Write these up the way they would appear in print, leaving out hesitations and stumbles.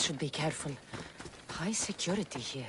should be careful. High security here.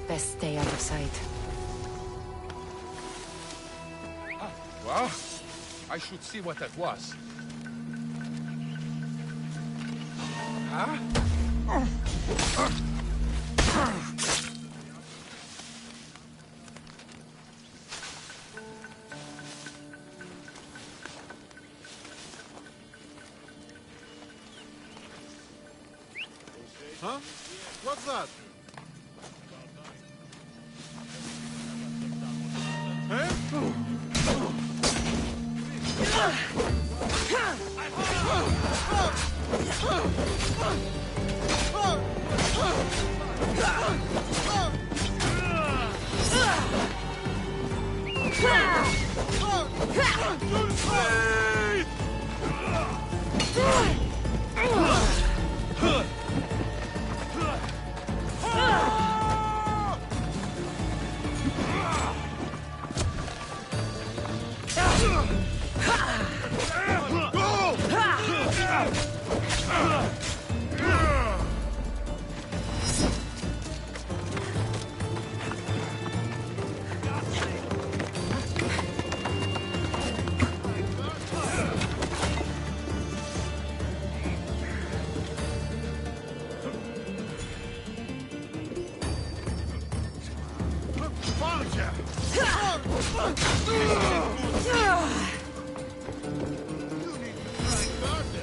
Best stay out of sight. Well, I should see what that was. Huh? Huh? What's that?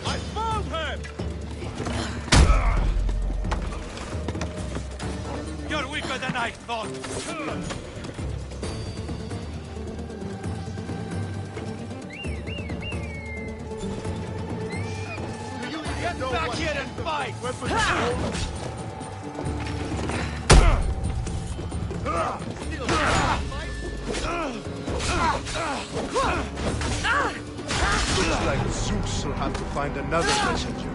I found him! You're weaker than I thought. Get back here and fight! Looks like Zeus will have to find another messenger.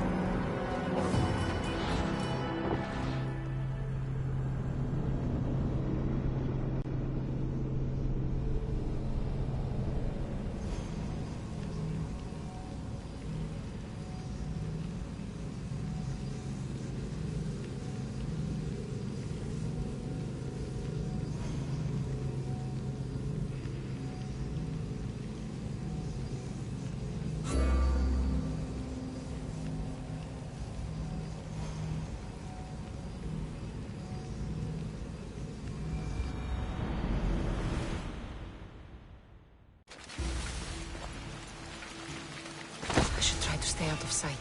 sight.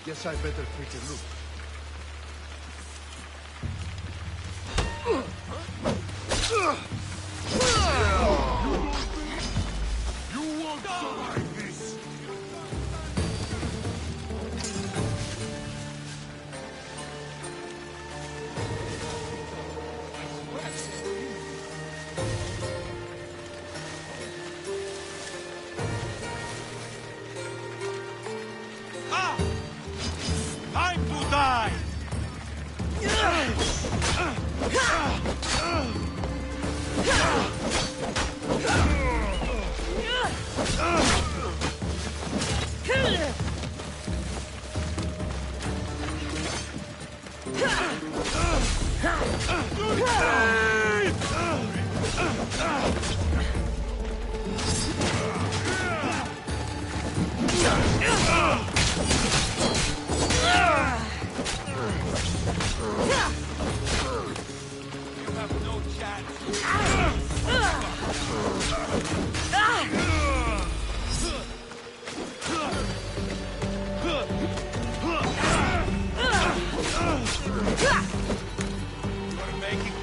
Guess I better take a look. You won't survive this! Ah! Time to die! You have no chance. You're making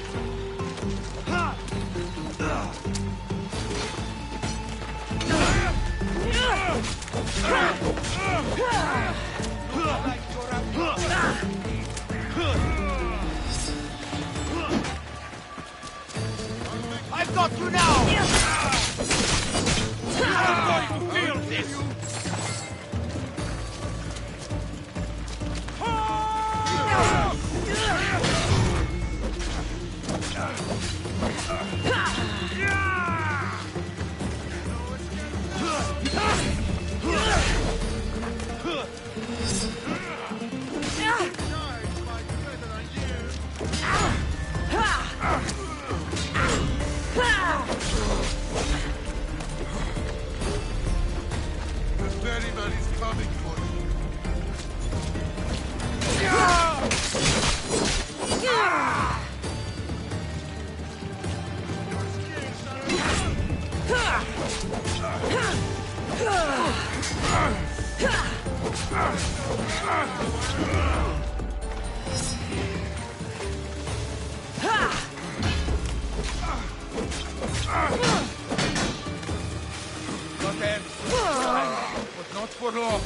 I've got you now! I'm going to feel this! The ferryman is coming for you. Not them. But not for long.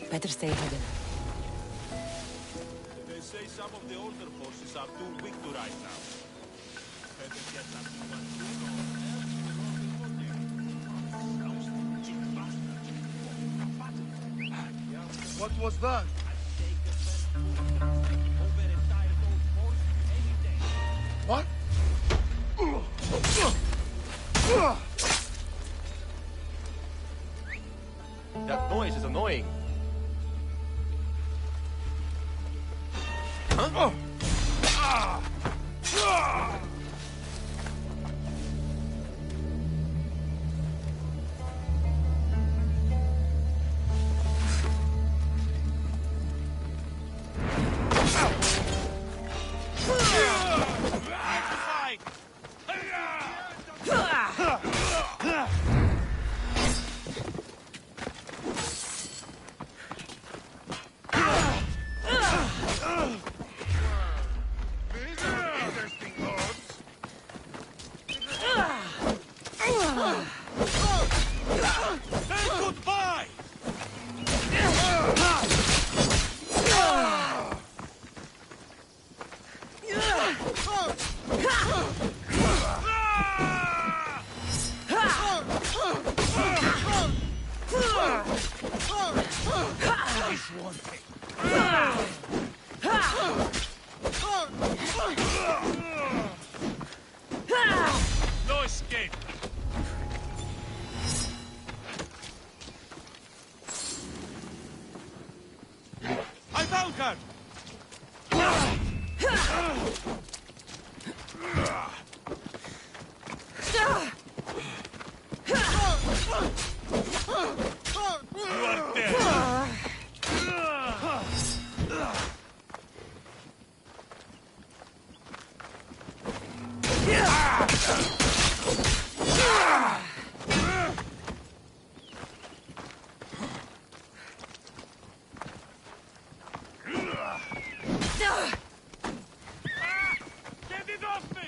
Better stay hidden. They say some of the older horses are too weak to ride now. Better get that new one. What was that? What? That noise is annoying. Huh? chain. I found her! You are dead. Get it off me!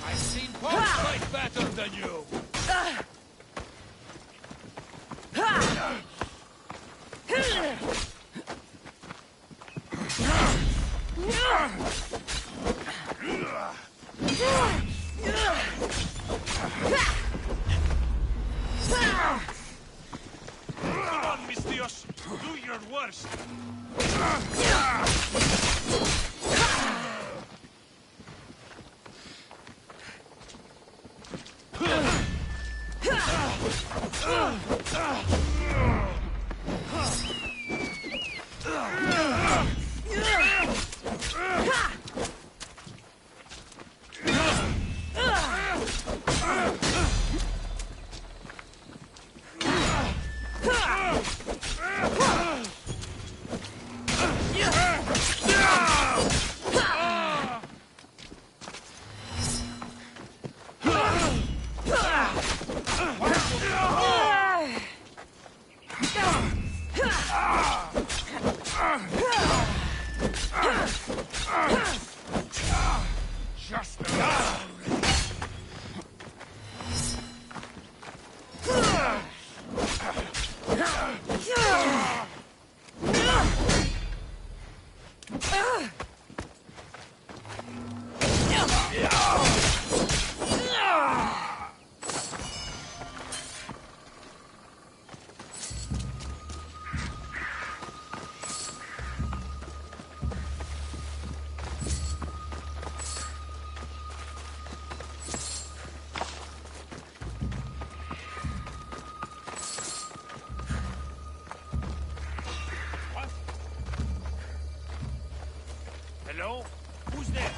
I've seen both fight better than you. Come on, Mistios! Do your worst! Just enough. Hello? Who's there?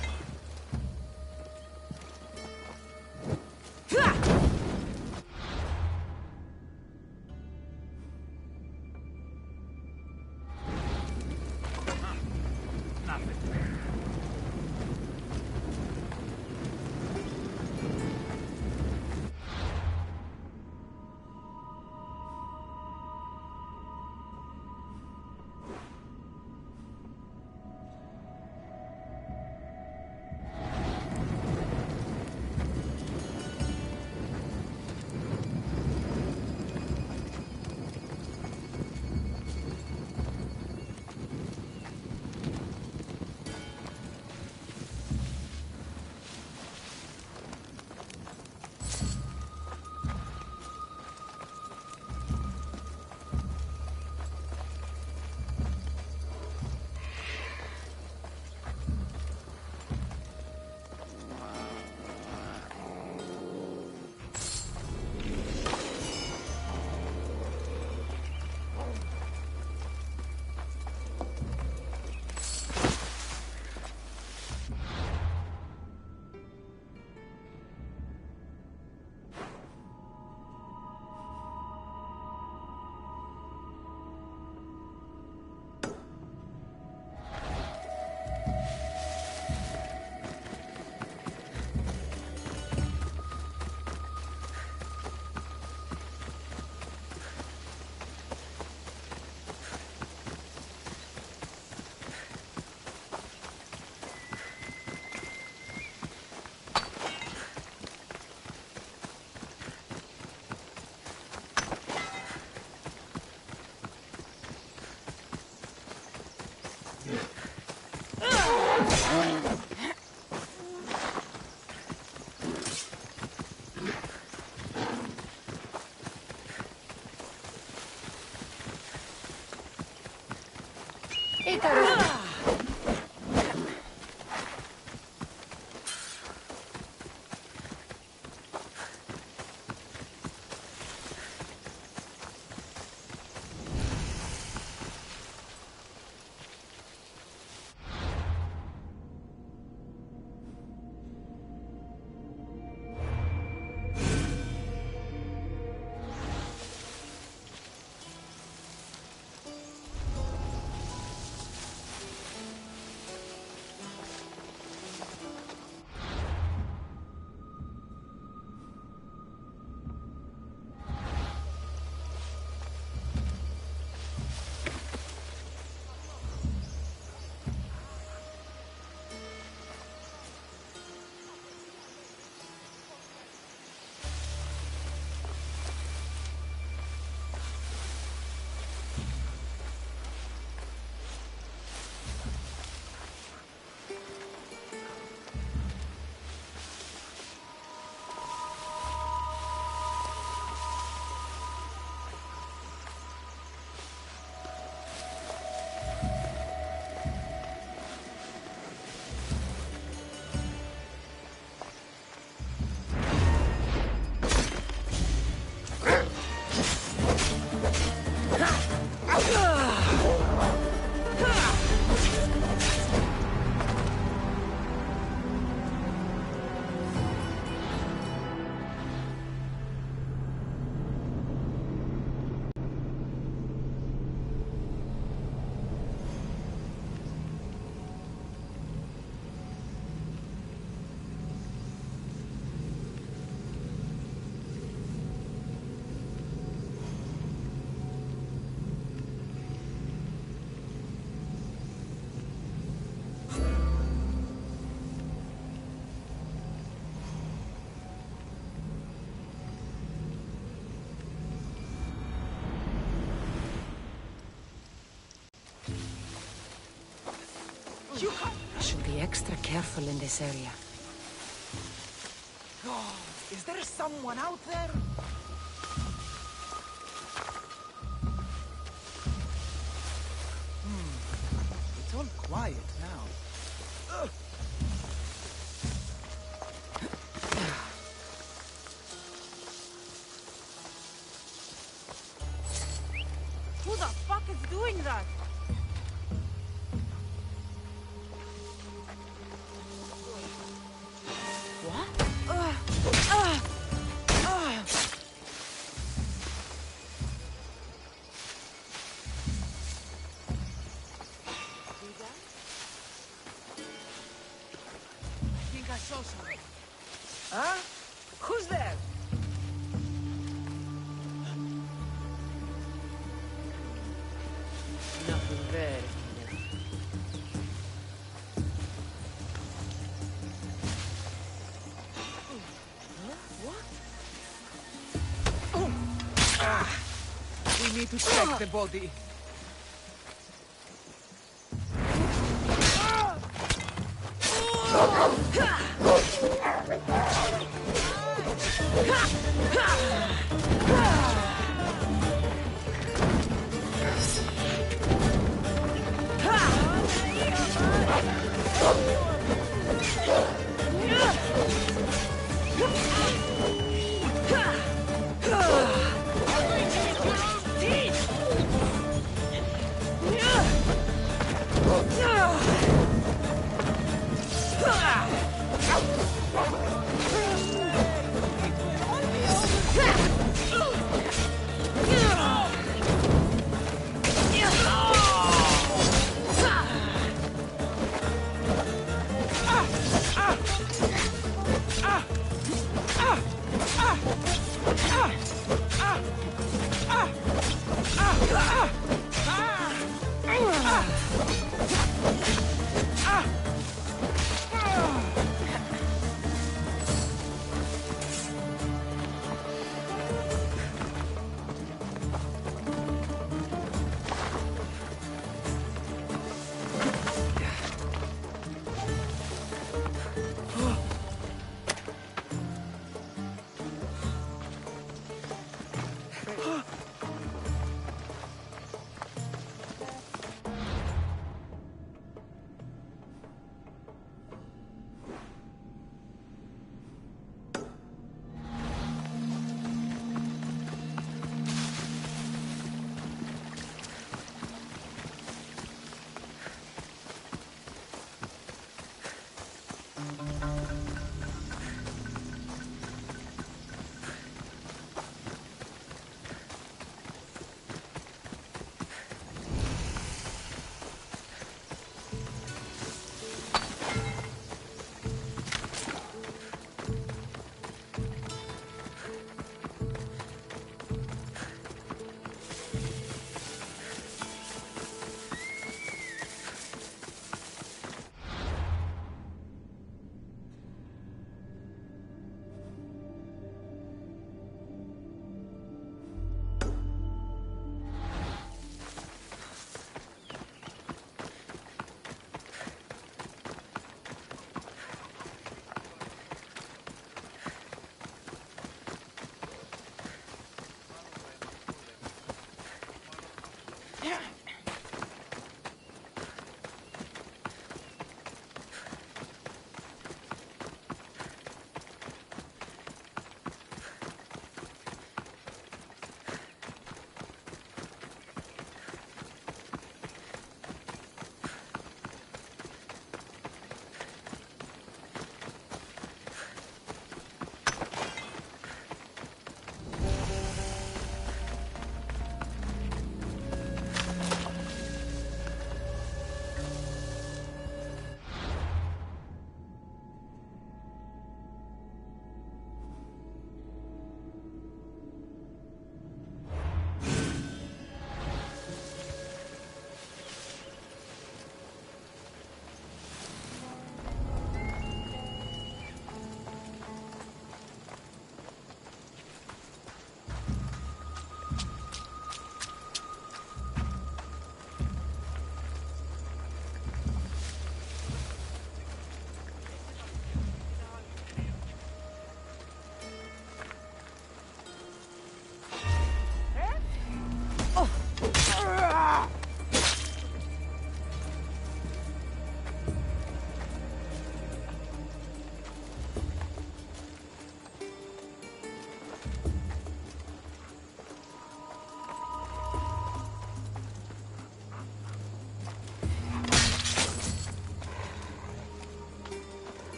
I should be extra careful in this area. God, is there someone out there? It's all quiet now. Who the fuck is doing that? Huh? Who's there? Nothing there. We need to check the body.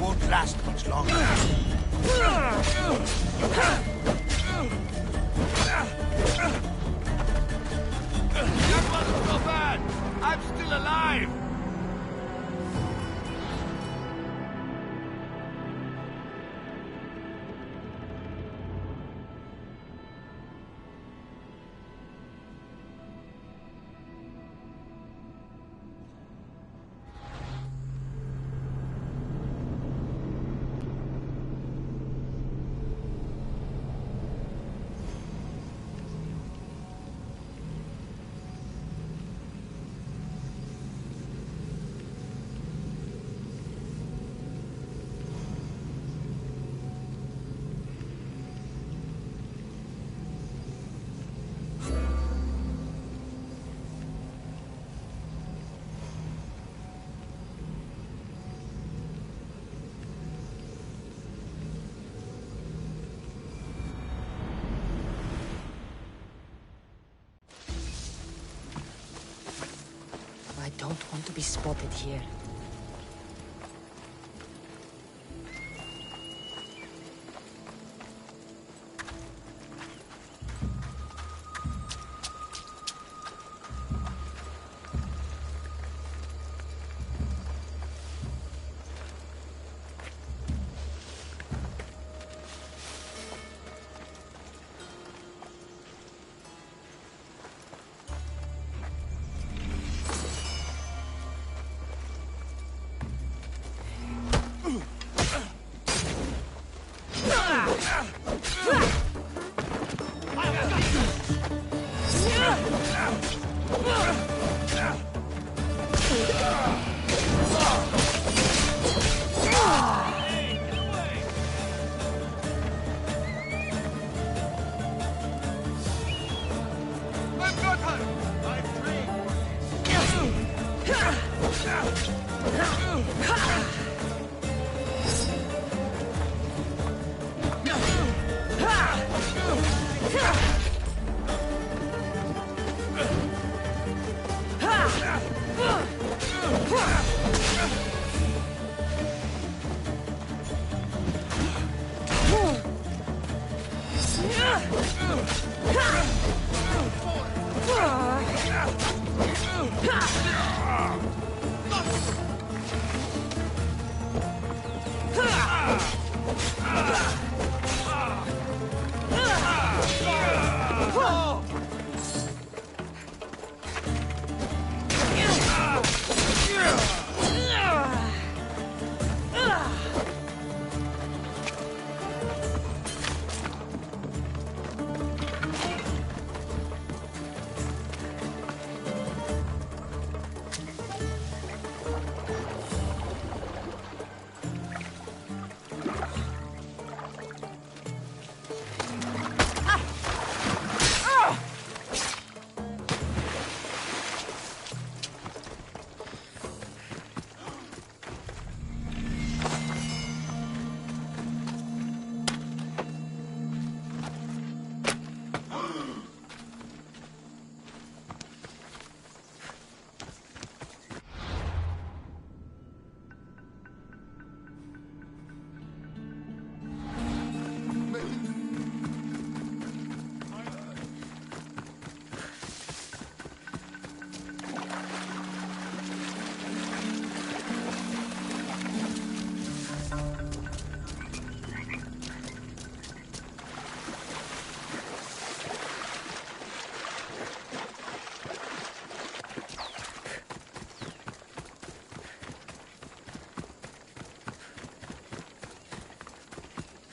Won't last much longer. That wasn't so bad! I'm still alive! I don't want to be spotted here. I've got her! I've trained for this.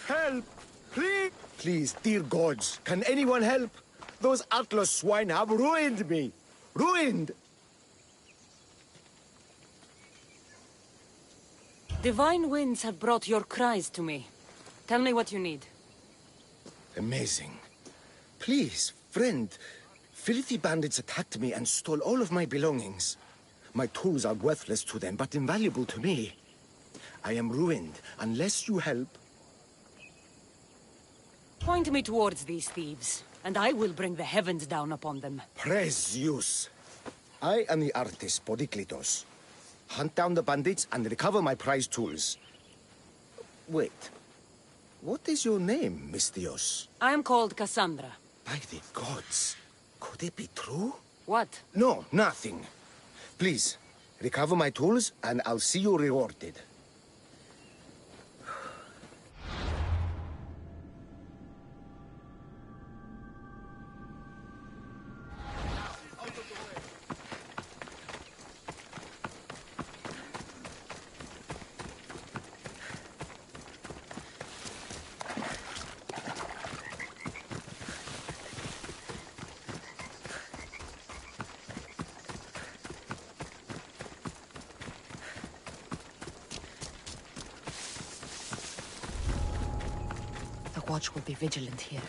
Help! Please! Please, dear gods, can anyone help? Those Atlas swine have ruined me! Ruined! Divine winds have brought your cries to me. Tell me what you need. Amazing. Please, friend, Filthy bandits attacked me and stole all of my belongings. My tools are worthless to them, but invaluable to me. I am ruined unless you help. Point me towards these thieves, and I will bring the heavens down upon them. Praise Zeus. I am the artist, Podiklitos. Hunt down the bandits and recover my prized tools. Wait. What is your name, Mystios? I am called Cassandra. By the gods. Could it be true? What? No, nothing. Please, recover my tools and I'll see you rewarded. The watch will be vigilant here.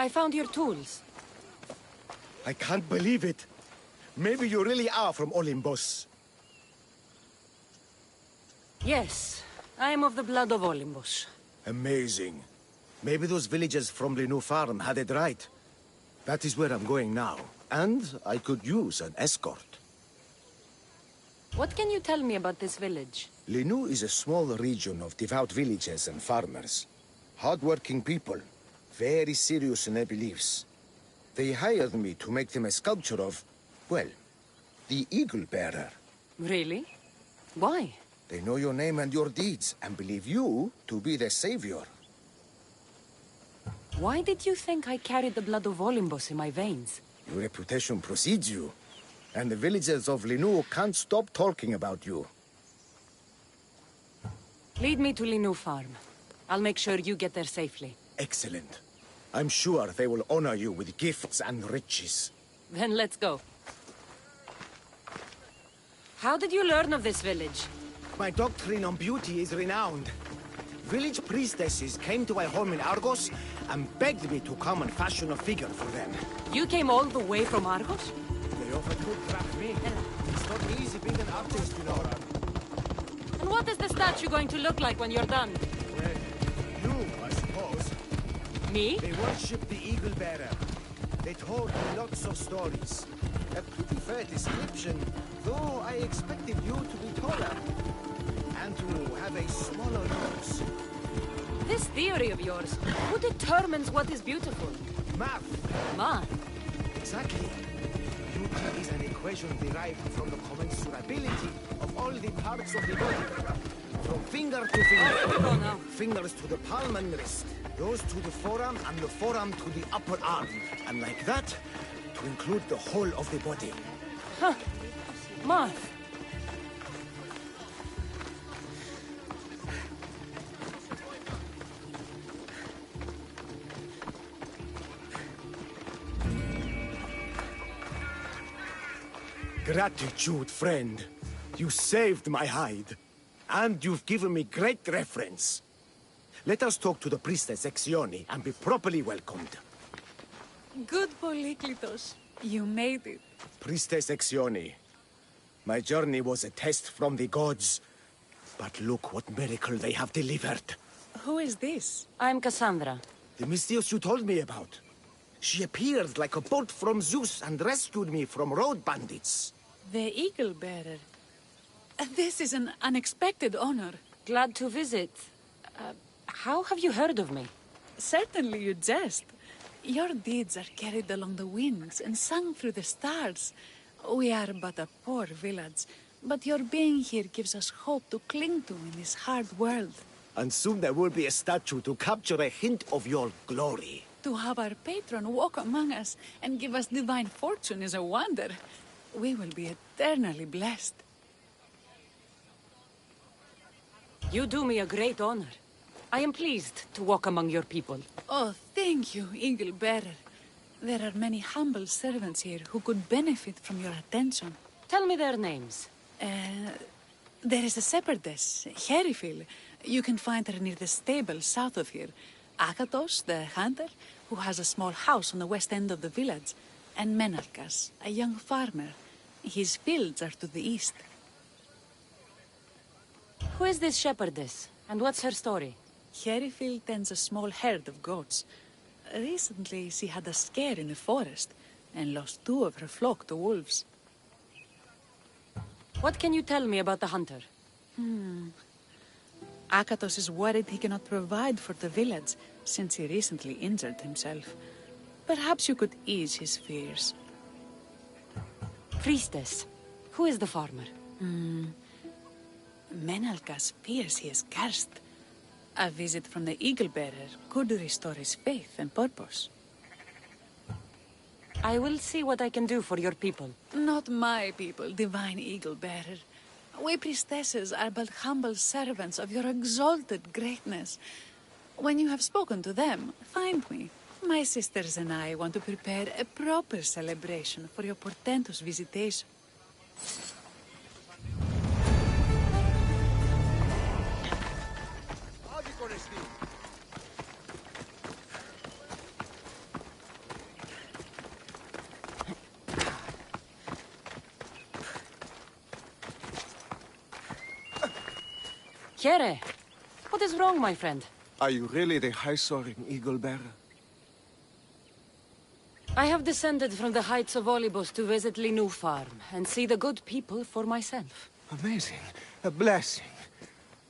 I found your tools. I can't believe it. Maybe you really are from Olympus. Yes, I am of the blood of Olympus. Amazing. Maybe those villagers from the new farm had it right. That is where I'm going now. And I could use an escort. What can you tell me about this village? Linu is a small region of devout villagers and farmers. Hard-working people, very serious in their beliefs. They hired me to make them a sculpture of, well, the Eagle Bearer. Really? Why? They know your name and your deeds, and believe you to be their savior. Why did you think I carried the blood of Olympus in my veins? Your reputation precedes you, and the villagers of Linu can't stop talking about you. Lead me to Linu Farm. I'll make sure you get there safely. Excellent. I'm sure they will honor you with gifts and riches. Then let's go. How did you learn of this village? My doctrine on beauty is renowned. Village priestesses came to my home in Argos and begged me to come and fashion a figure for them. You came all the way from Argos? They offered to trap me. It's not easy being an artist, you know. And what is the statue going to look like when you're done? Well, you, I suppose. Me? They worship the Eagle Bearer. They told me lots of stories. A pretty fair description, though I expected you to be taller. And to have a smaller nose. This theory of yours, who determines what is beautiful? Math. Math? Exactly. Beauty is an equation derived from the commensurability of all the parts of the body. From finger to finger. Go now. Fingers to the palm and wrist. Those to the forearm and the forearm to the upper arm. And like that, to include the whole of the body. Huh. Math. Gratitude, friend. You saved my hide. And you've given me great reference. Let us talk to the priestess Exione and be properly welcomed. Good Polyklitos. You made it. Priestess Exione, my journey was a test from the gods. But look what miracle they have delivered. Who is this? I'm Cassandra. The Mystios you told me about. She appeared like a bolt from Zeus and rescued me from road bandits. The Eagle Bearer. This is an unexpected honor. Glad to visit. How have you heard of me? Certainly you jest. Your deeds are carried along the winds and sung through the stars. We are but a poor village, but your being here gives us hope to cling to in this hard world. And soon there will be a statue to capture a hint of your glory. To have our patron walk among us and give us divine fortune is a wonder. We will be eternally blessed. You do me a great honor. I am pleased to walk among your people. Oh, thank you, Eagle Bearer. There are many humble servants here who could benefit from your attention. Tell me their names. There is a shepherdess, Herifil. You can find her near the stable south of here. Akatos, the hunter, who has a small house on the west end of the village. And Menalkas, a young farmer. His fields are to the east. Who is this shepherdess, and what's her story? Herifil tends a small herd of goats. Recently, she had a scare in the forest, and lost 2 of her flock to wolves. What can you tell me about the hunter? Akatos is worried he cannot provide for the village, since he recently injured himself. Perhaps you could ease his fears. Priestess, who is the farmer? Menalkas fears he is cursed. A visit from the Eagle Bearer could restore his faith and purpose. I will see what I can do for your people. Not my people, divine Eagle Bearer. We priestesses are but humble servants of your exalted greatness. When you have spoken to them, find me. My sisters and I want to prepare a proper celebration for your portentous visitation. Kere, what is wrong, my friend? Are you really the high-soaring eagle bearer? I have descended from the heights of Olibos to visit Linu farm and see the good people for myself. Amazing. A blessing.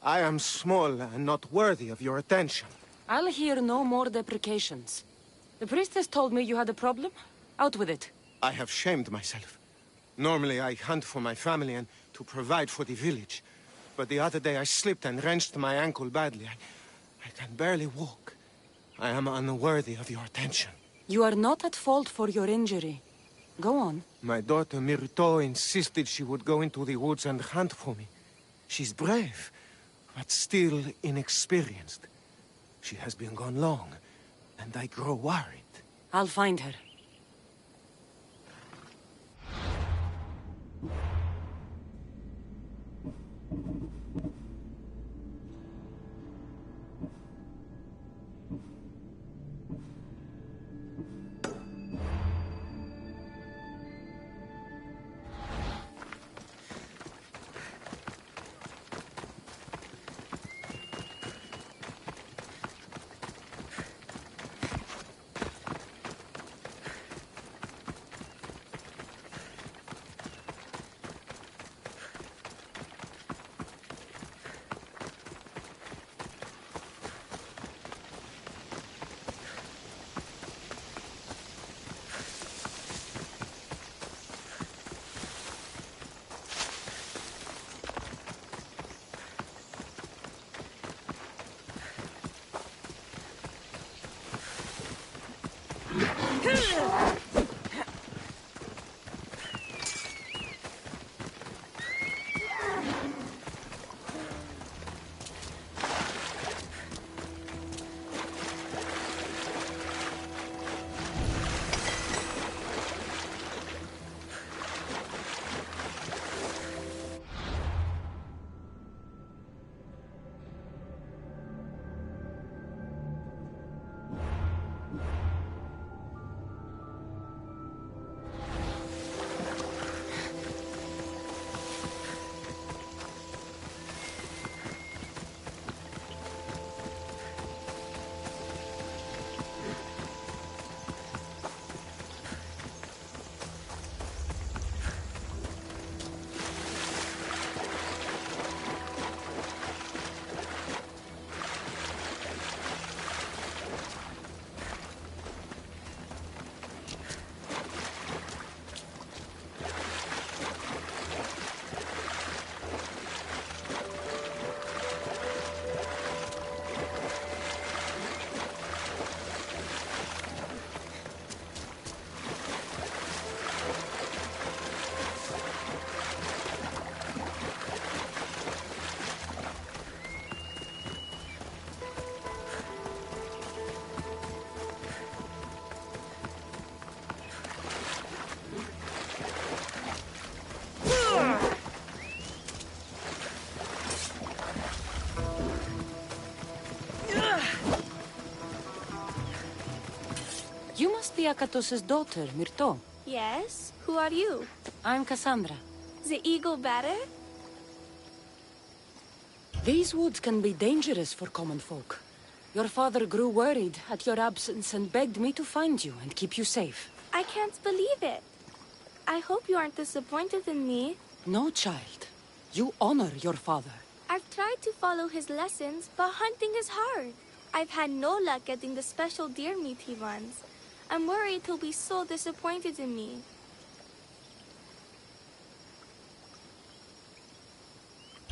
I am small and not worthy of your attention. I'll hear no more deprecations. The priestess told me you had a problem. Out with it. I have shamed myself. Normally I hunt for my family and to provide for the village. But the other day I slipped and wrenched my ankle badly. I can barely walk. I am unworthy of your attention. You are not at fault for your injury. Go on. My daughter Myrto insisted she would go into the woods and hunt for me. She's brave, but still inexperienced. She has been gone long, and I grow worried. I'll find her. be Akatos' daughter, Myrto. Yes? Who are you? I'm Cassandra. The eagle better? These woods can be dangerous for common folk. Your father grew worried at your absence and begged me to find you and keep you safe. I can't believe it. I hope you aren't disappointed in me. No, child. You honor your father. I've tried to follow his lessons, but hunting is hard. I've had no luck getting the special deer meat he wants. I'm worried he'll be so disappointed in me.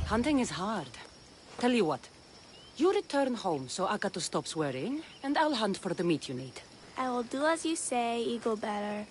Hunting is hard. Tell you what. You return home so Akato stops worrying, and I'll hunt for the meat you need. I will do as you say, eagle better.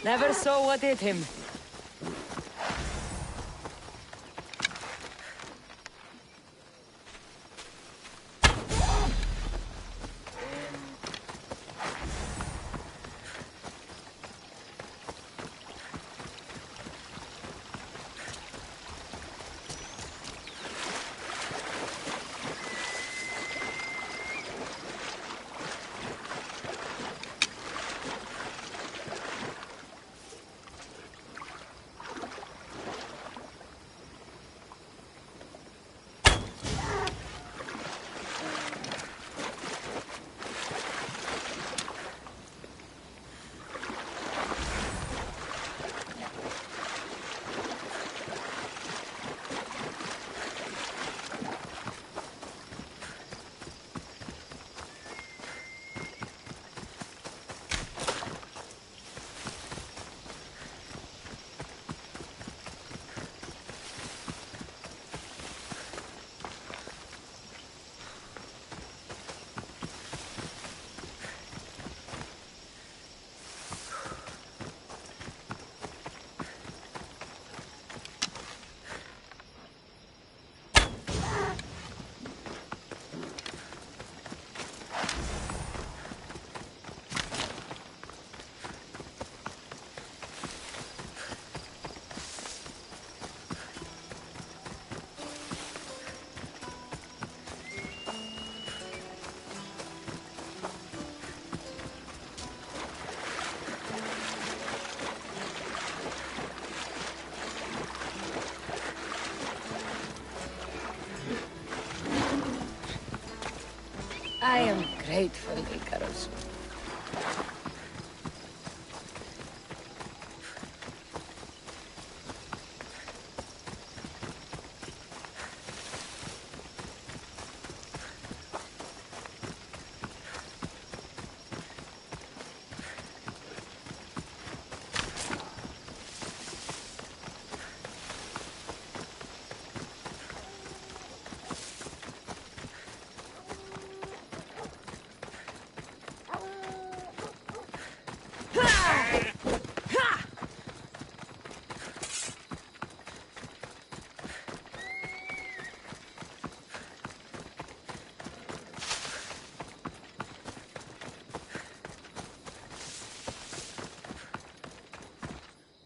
Never saw what hit him. I am grateful, Icarus.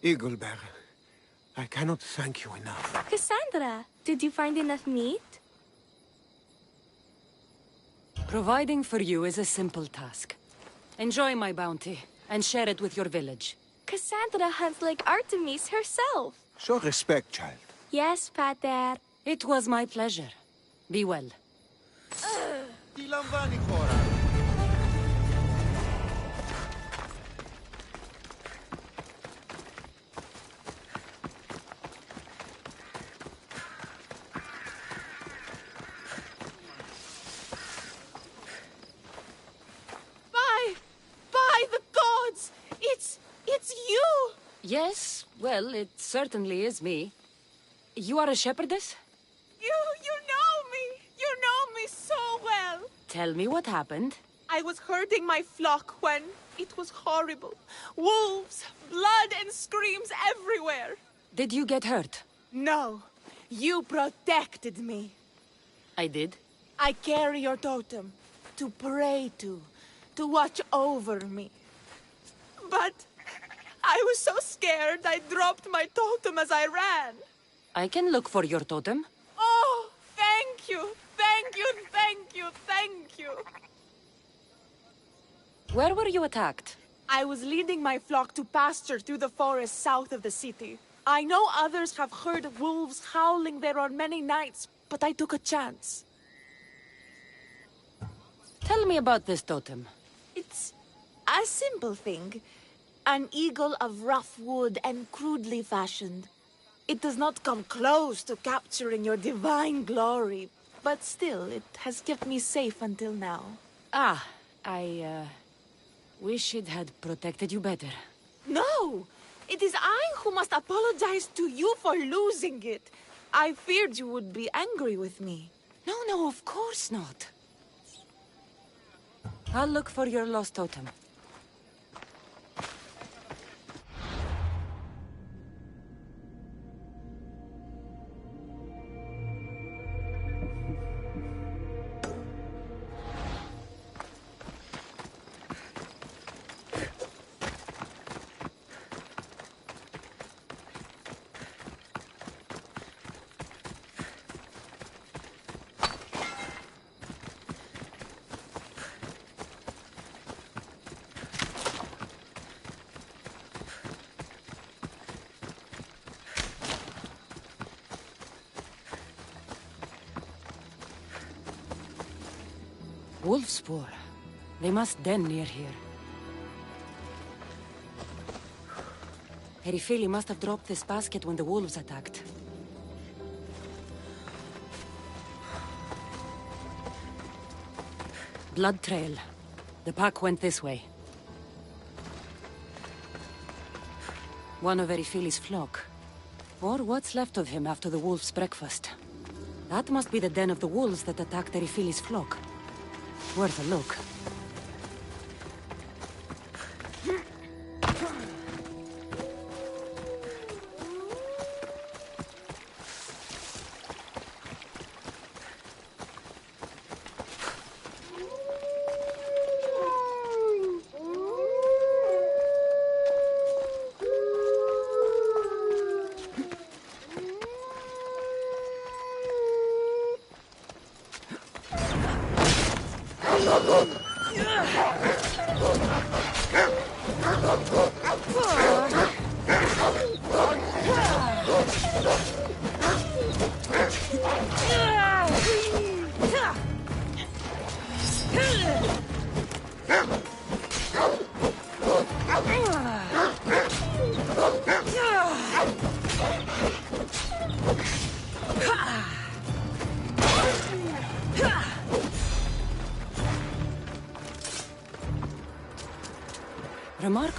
Eaglebearer, I cannot thank you enough. Cassandra, did you find enough meat? Providing for you is a simple task. Enjoy my bounty, and share it with your village. Cassandra hunts like Artemis herself. Show respect, child. Yes, Pater. It was my pleasure. Be well. Τι λαμβάνει η χώρα? By the gods! It's you! Yes, well, it certainly is me. You are a shepherdess? You know me! You know me so well! Tell me what happened. I was herding my flock when it was horrible. Wolves, blood and screams everywhere. Did you get hurt? No, you protected me. I did. I carry your totem to pray to watch over me. But I was so scared I dropped my totem as I ran. I can look for your totem. Oh, thank you, thank you, thank you, thank you. Where were you attacked? I was leading my flock to pasture through the forest south of the city. I know others have heard wolves howling there on many nights, but I took a chance. Tell me about this totem. It's a simple thing. An eagle of rough wood and crudely fashioned. It does not come close to capturing your divine glory, but still, it has kept me safe until now. Ah, I wish it had protected you better. No! It is I who must apologize to you for losing it. I feared you would be angry with me. No, of course not. I'll look for your lost totem. Wolf spoor. They must den near here. Erifili must have dropped this basket when the wolves attacked. Blood trail. The pack went this way. One of Erifili's flock. Or what's left of him after the wolf's breakfast. That must be the den of the wolves that attacked Erifili's flock. Worth a look.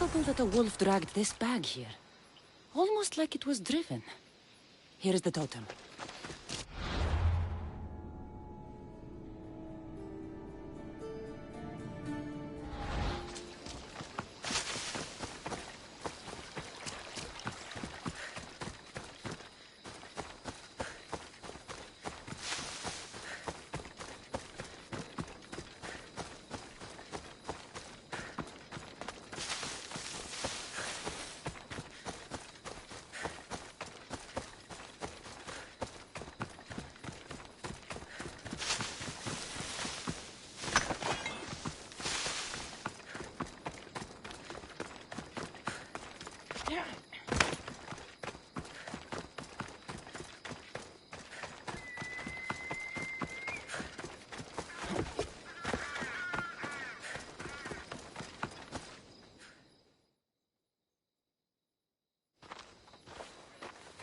remarkable that a wolf dragged this bag here. Almost like it was driven. Here is the totem.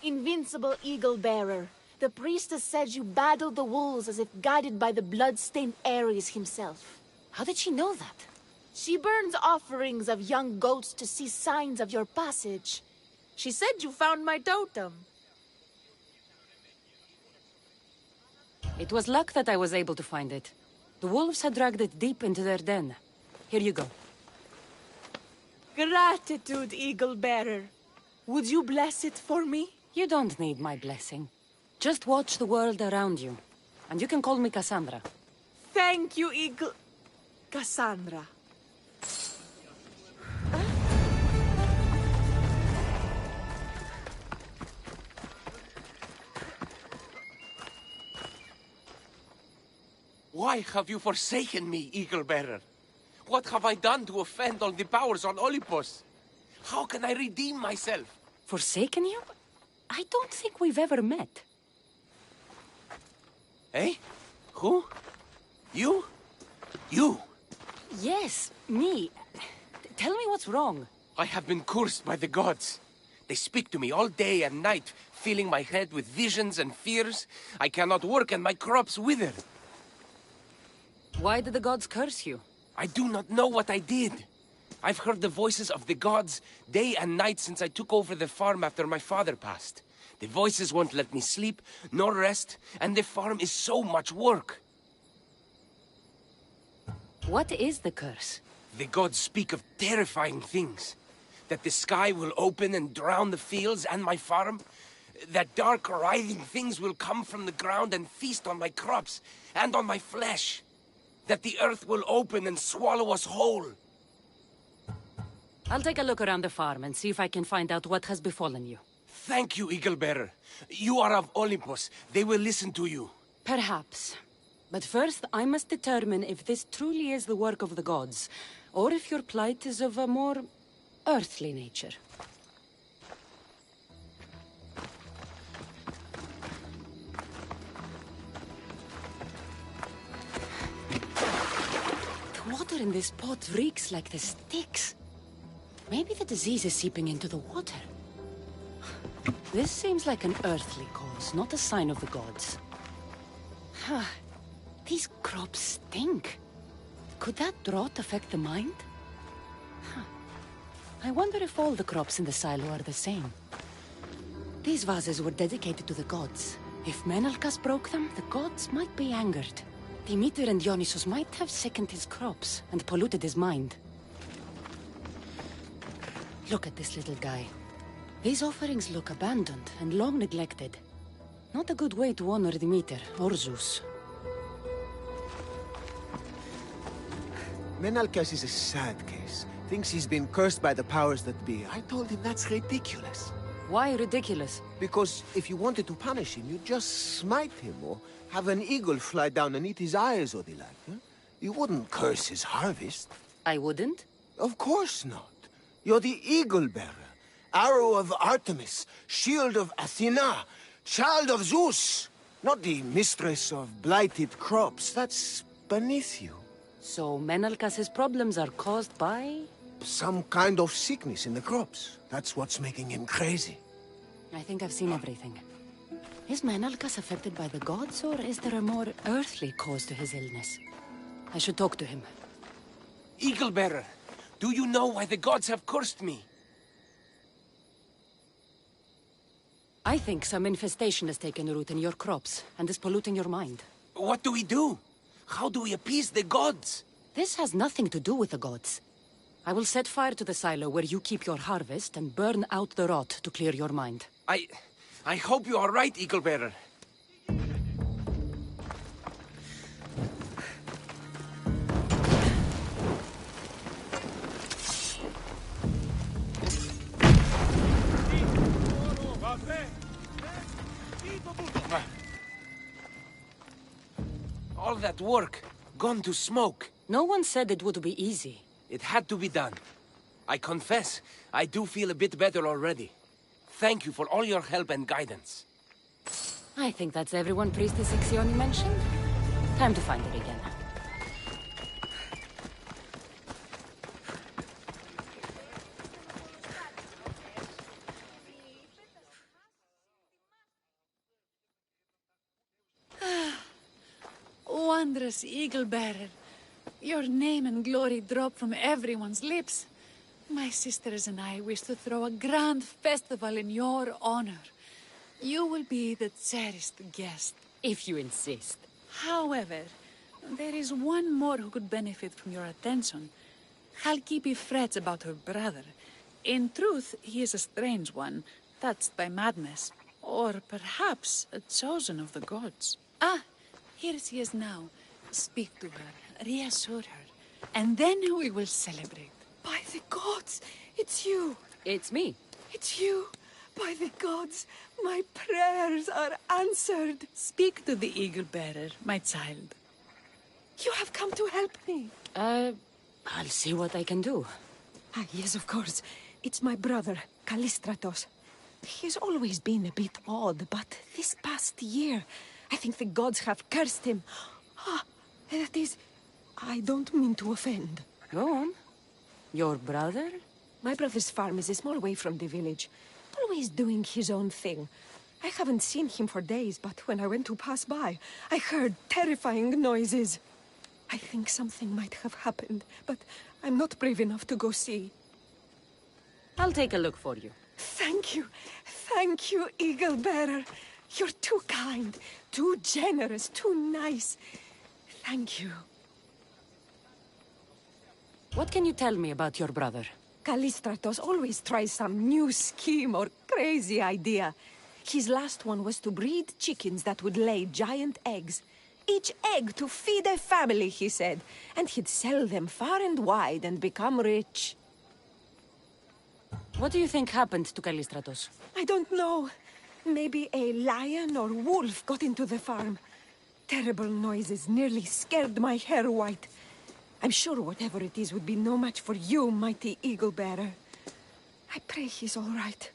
Invincible Eagle Bearer, the priestess said you battled the wolves as if guided by the blood-stained Ares himself. How did she know that? She burns offerings of young goats to see signs of your passage. She said you found my totem. It was luck that I was able to find it. The wolves had dragged it deep into their den. Here you go. Gratitude, Eagle Bearer. Would you bless it for me? You don't need my blessing. Just watch the world around you. And you can call me Cassandra. Thank you, Eagle... Cassandra. Why have you forsaken me, Eagle Bearer? What have I done to offend all the powers on Olympus? How can I redeem myself? Forsaken you? I don't think we've ever met. Eh? Who? You? You? Yes, me. Tell me what's wrong. I have been cursed by the gods. They speak to me all day and night, filling my head with visions and fears. I cannot work and my crops wither. Why did the gods curse you? I do not know what I did. I've heard the voices of the gods day and night since I took over the farm after my father passed. The voices won't let me sleep, nor rest, and the farm is so much work. What is the curse? The gods speak of terrifying things. That the sky will open and drown the fields and my farm. That dark, writhing things will come from the ground and feast on my crops and on my flesh. That the earth will open and swallow us whole. I'll take a look around the farm and see if I can find out what has befallen you. Thank you, Eagle Bearer. You are of Olympus. They will listen to you. Perhaps. But first, I must determine if this truly is the work of the gods, or if your plight is of a more earthly nature. The water in this pot reeks like the sticks. Maybe the disease is seeping into the water. This seems like an earthly cause, not a sign of the gods. These crops stink. Could that drought affect the mind? I wonder if all the crops in the silo are the same. These vases were dedicated to the gods. If Menalcas broke them, the gods might be angered. Demeter and Dionysus might have sickened his crops and polluted his mind. Look at this little guy. These offerings look abandoned and long neglected. Not a good way to honor Demeter or Zeus. Menalcas is a sad case. Thinks he's been cursed by the powers that be. I told him that's ridiculous. Why ridiculous? Because if you wanted to punish him, you'd just smite him or have an eagle fly down and eat his eyes or the like. Huh? You wouldn't curse his harvest. I wouldn't? Of course not. You're the eagle bearer. Arrow of Artemis, shield of Athena, child of Zeus. Not the mistress of blighted crops. That's beneath you. So Menalcas' problems are caused by? Some kind of sickness in the crops. That's what's making him crazy. I think I've seen everything. Is Menalcas affected by the gods, or is there a more earthly cause to his illness? I should talk to him. Eagle Bearer, Do you know why the gods have cursed me? I think some infestation has taken root in your crops and is polluting your mind. What do we do? How do we appease the gods? This has nothing to do with the gods. I will set fire to the silo where you keep your harvest and burn out the rot to clear your mind. I hope you are right, Eagle Bearer. All that work, gone to smoke. No one said it would be easy. It had to be done. I confess, I do feel a bit better already. Thank you for all your help and guidance. I think that's everyone Priestess Ixioni mentioned. Time to find it again. Wondrous Eagle Bearer. Your name and glory drop from everyone's lips. My sisters and I wish to throw a grand festival in your honor. You will be the cherished guest. If you insist. However, there is one more who could benefit from your attention. Halkipi frets about her brother. In truth, he is a strange one, touched by madness. Or perhaps a chosen of the gods. Ah, here she is now. Speak to her, reassure her, and then we will celebrate. By the gods, it's you. It's me. It's you. By the gods, my prayers are answered. Speak to the Eagle Bearer, my child. You have come to help me. I'll see what I can do. Ah, yes, of course. It's my brother, Callistratos. He's always been a bit odd, but this past year, I think the gods have cursed him. Ah, that is... I don't mean to offend. Go on. Your brother? My brother's farm is a small way from the village. Always doing his own thing. I haven't seen him for days, but when I went to pass by, I heard terrifying noises. I think something might have happened, but I'm not brave enough to go see. I'll take a look for you. Thank you. Thank you, Eagle Bearer. You're too kind, too generous, too nice. Thank you. What can you tell me about your brother? Callistratos always tries some new scheme or crazy idea. His last one was to breed chickens that would lay giant eggs. Each egg to feed a family, he said. And he'd sell them far and wide and become rich. What do you think happened to Callistratos? I don't know. Maybe a lion or wolf got into the farm. Terrible noises nearly scared my hair white. I'm sure whatever it is would be no match for you, mighty Eagle Bearer. I pray he's all right.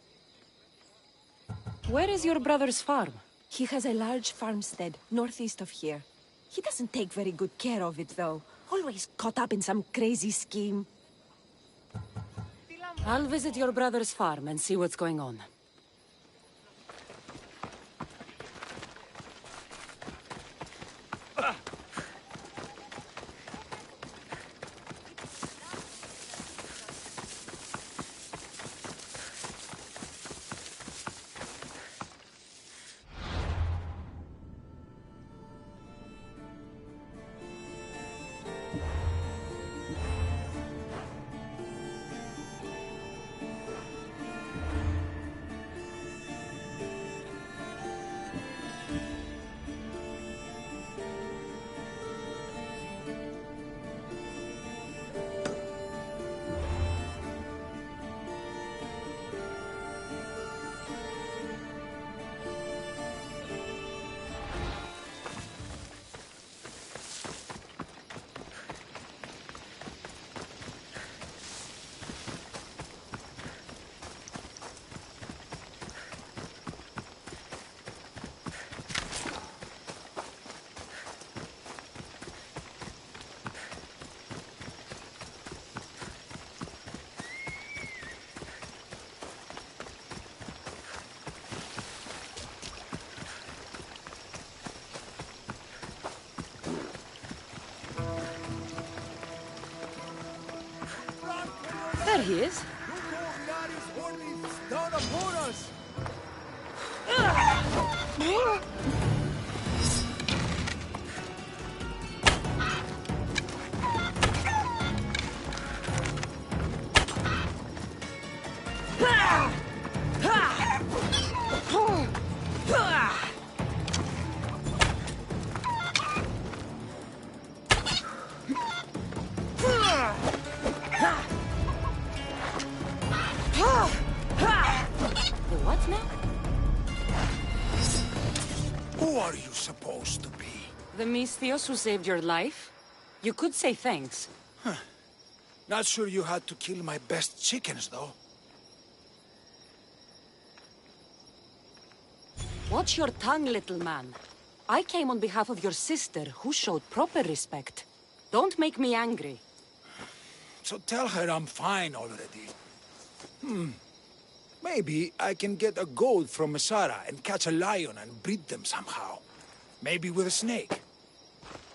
Where is your brother's farm? He has a large farmstead northeast of here. He doesn't take very good care of it, though. Always caught up in some crazy scheme. I'll visit your brother's farm and see what's going on. There he is. Down upon us! What now? Who are you supposed to be? The Misthios who saved your life? You could say thanks. Not sure you had to kill my best chickens, though. Watch your tongue, little man. I came on behalf of your sister, who showed proper respect. Don't make me angry. So tell her I'm fine already. Maybe I can get a gold from Masara and catch a lion and breed them somehow. Maybe with a snake.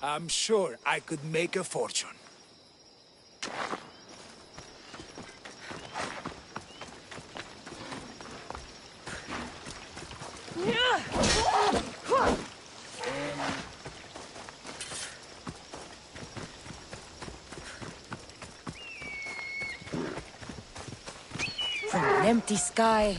I'm sure I could make a fortune. From an empty sky.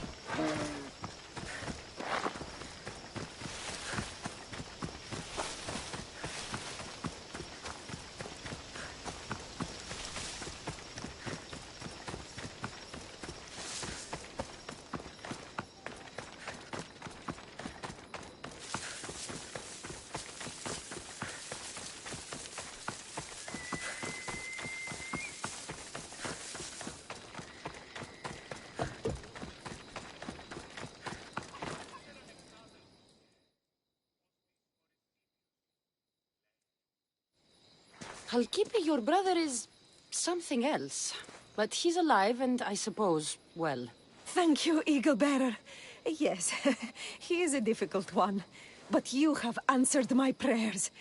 Halkipi, your brother, is something else. But he's alive and I suppose, well. Thank you, Eagle Bearer. Yes, he is a difficult one. But you have answered my prayers.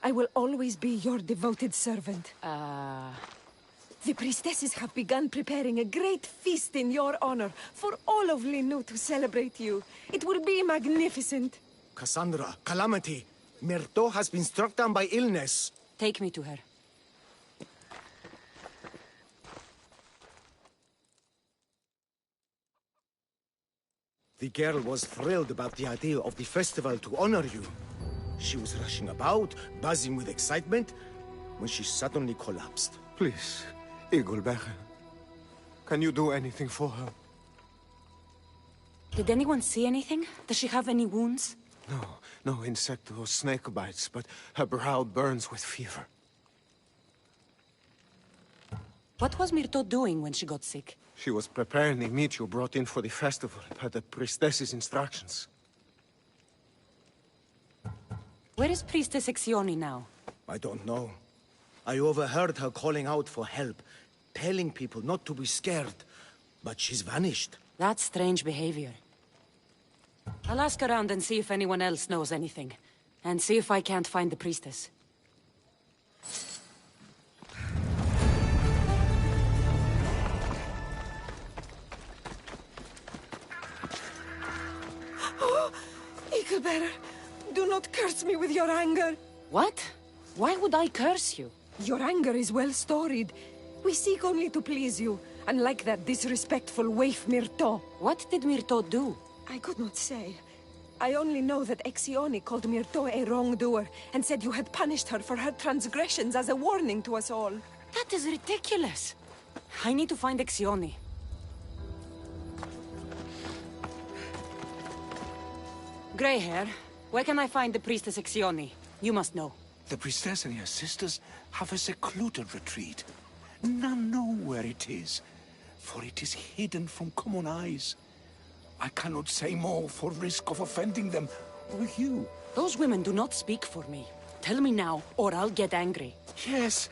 I will always be your devoted servant. The priestesses have begun preparing a great feast in your honor for all of Linu to celebrate you. It will be magnificent. Cassandra, Calamity, Myrto has been struck down by illness. Take me to her. The girl was thrilled about the idea of the festival to honor you. She was rushing about, buzzing with excitement, when she suddenly collapsed. Please, Eagle Bearer. Can you do anything for her? Did anyone see anything? Does she have any wounds? No insect or snake bites, but her brow burns with fever. What was Myrto doing when she got sick? She was preparing the meat you brought in for the festival, per the priestess's instructions. Where is Priestess Exioni now? I don't know. I overheard her calling out for help, telling people not to be scared, but she's vanished. That's strange behavior. I'll ask around and see if anyone else knows anything. And see if I can't find the priestess. Oh, Eagle Bearer, do not curse me with your anger. What? Why would I curse you? Your anger is well storied. We seek only to please you, unlike that disrespectful waif Myrto. What did Myrto do? I could not say. I only know that Exioni called Myrto a wrongdoer and said you had punished her for her transgressions as a warning to us all. That is ridiculous. I need to find Exioni. Grey hair, where can I find the priestess Exioni? You must know. The priestess and her sisters have a secluded retreat. None know where it is, for it is hidden from common eyes. I cannot say more for risk of offending them, or you. Those women do not speak for me. Tell me now, or I'll get angry. Yes.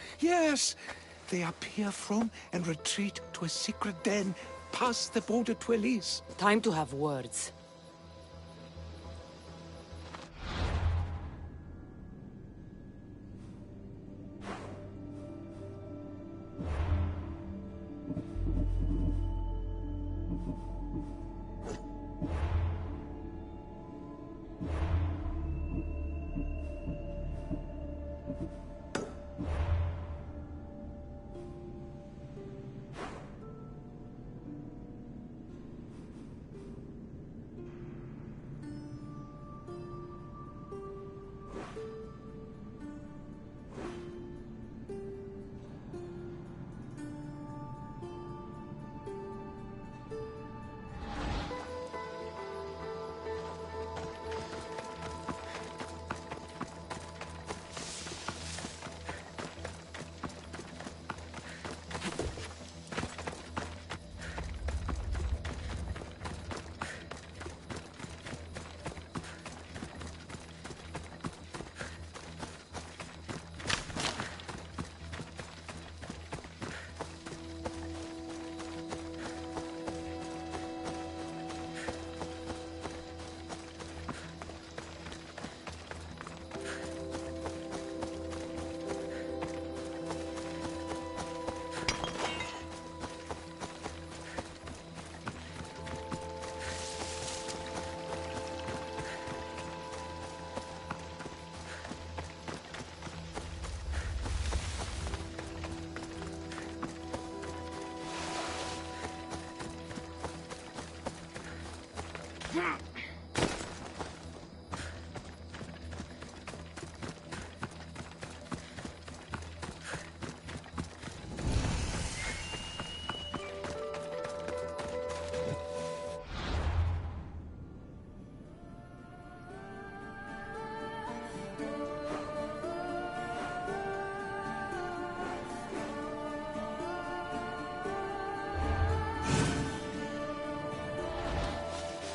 They appear from and retreat to a secret den past the border to Elise. Time to have words.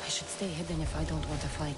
I should stay hidden if I don't want to fight.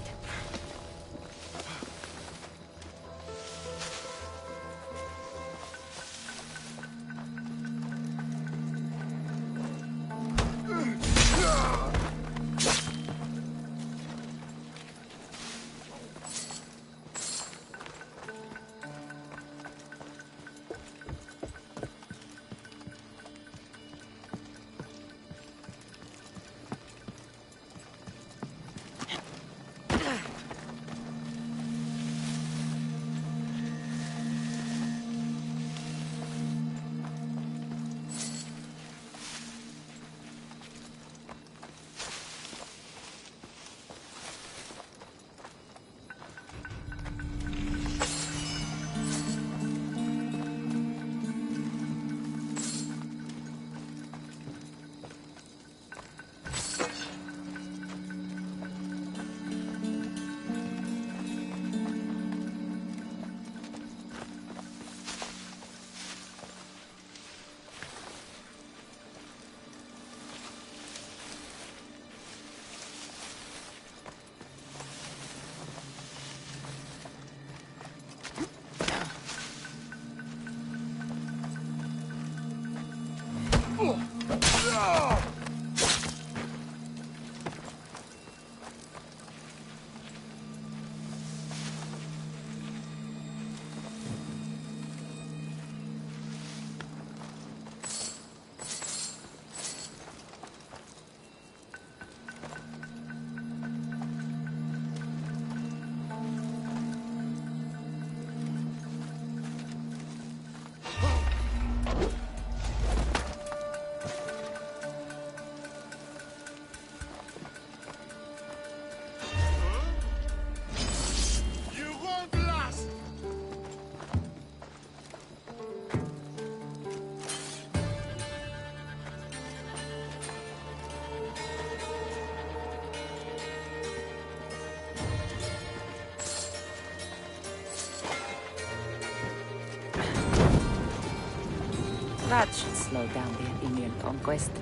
That should slow down the Athenian conquest.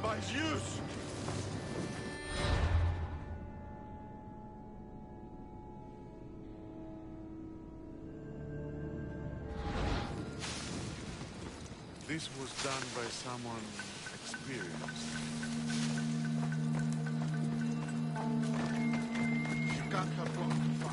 By Zeus! This was done by someone experienced. She can't have gone too far.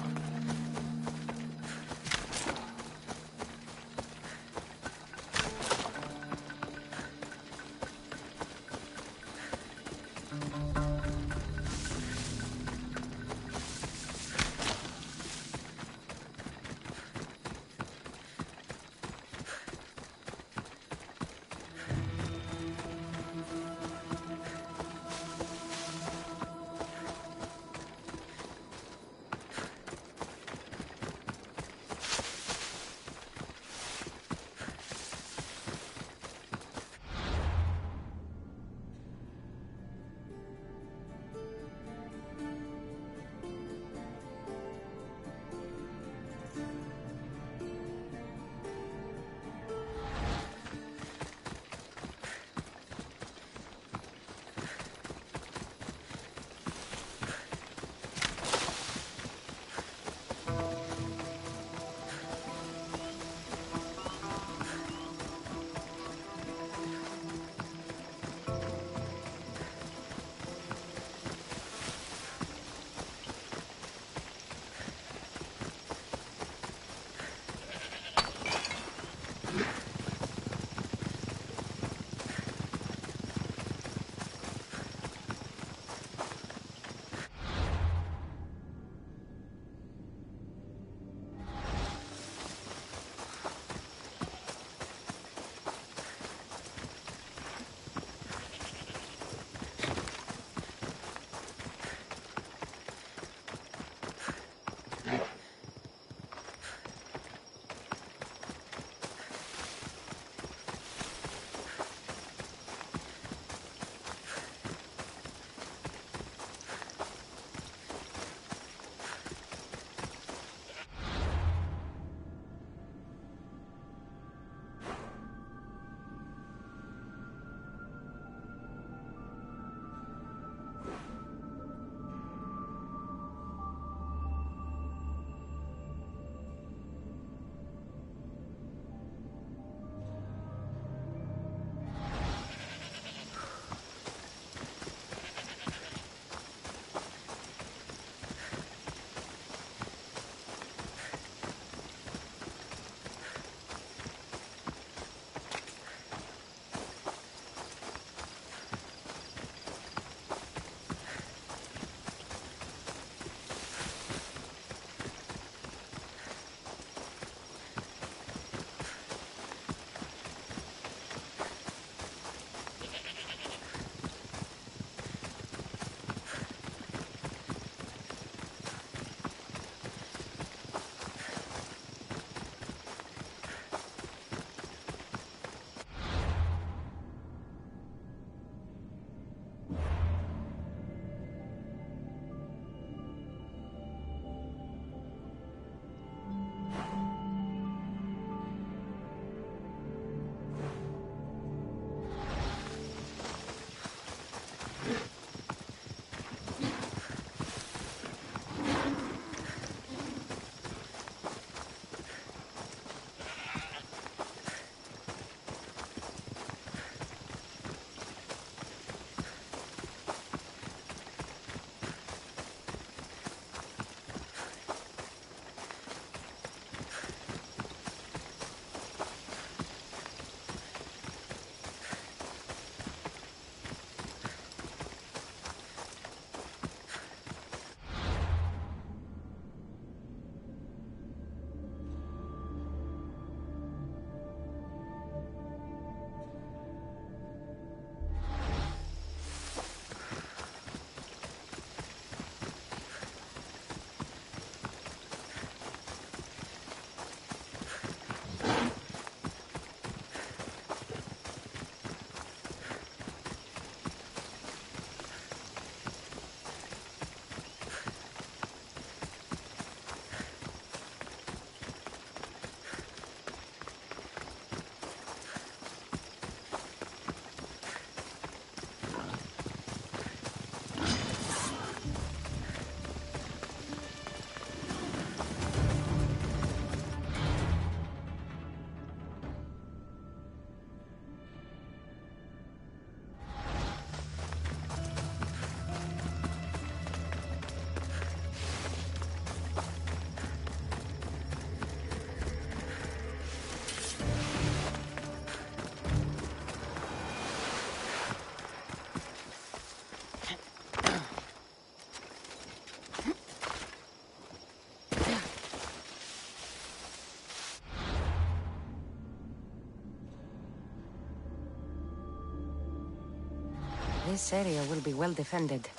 This area will be well defended.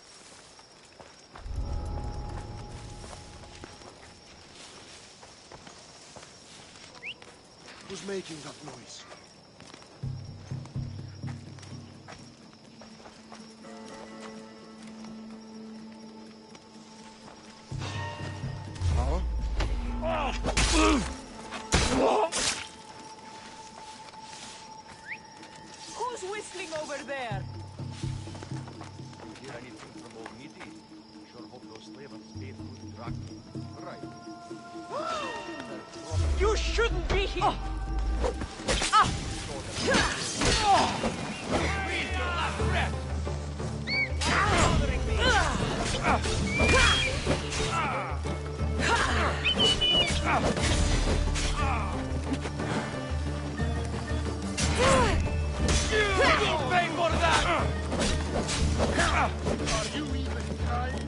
Who's making that noise? Who's whistling over there? You hear anything from old Meaty? Sure hope those slavers paid good drug. Right. You shouldn't be here! Breathe your last breath! You'll pay for that! Are you even trying?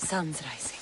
Sun's rising.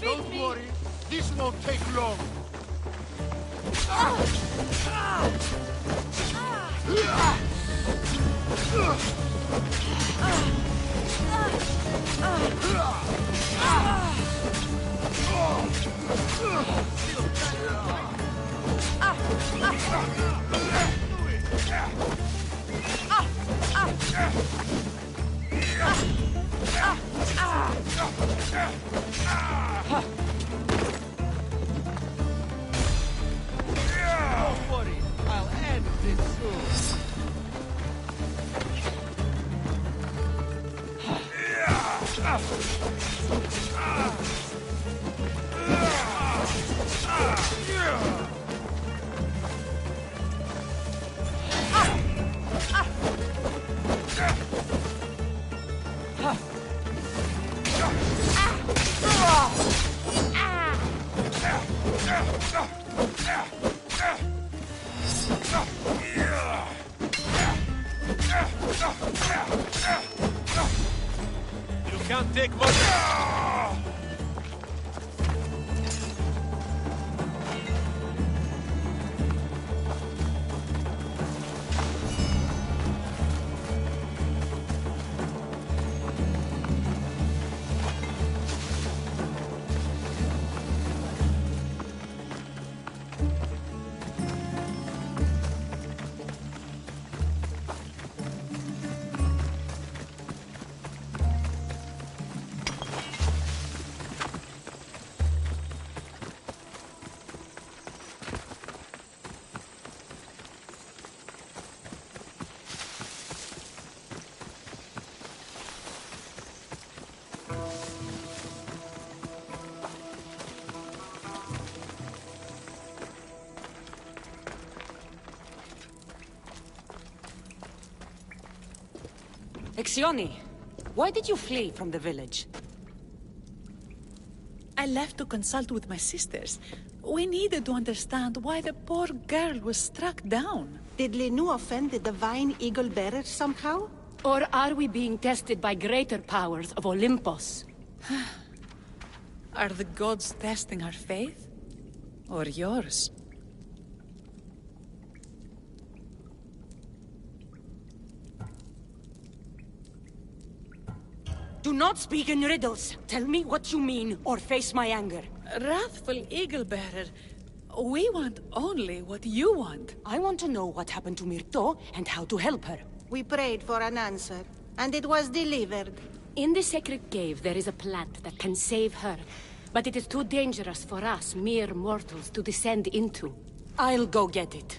Don't worry, this won't take long. Don't worry, I'll end this soon. take more. Exioni, why did you flee from the village? I left to consult with my sisters. We needed to understand why the poor girl was struck down. Did Lenu offend the divine eagle bearer somehow? Or are we being tested by greater powers of Olympus? Are the gods testing our faith? Or yours? Do not speak in riddles. Tell me what you mean, or face my anger. Wrathful Eagle-Bearer, we want only what you want. I want to know what happened to Myrto and how to help her. We prayed for an answer, and it was delivered. In the sacred cave, there is a plant that can save her, but it is too dangerous for us, mere mortals, to descend into. I'll go get it.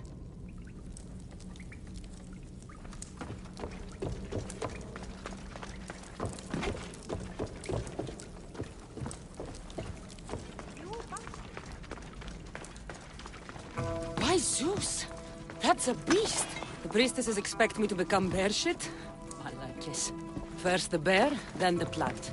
By Zeus! That's a beast! The priestesses expect me to become bear shit? I like this. First the bear, then the plant.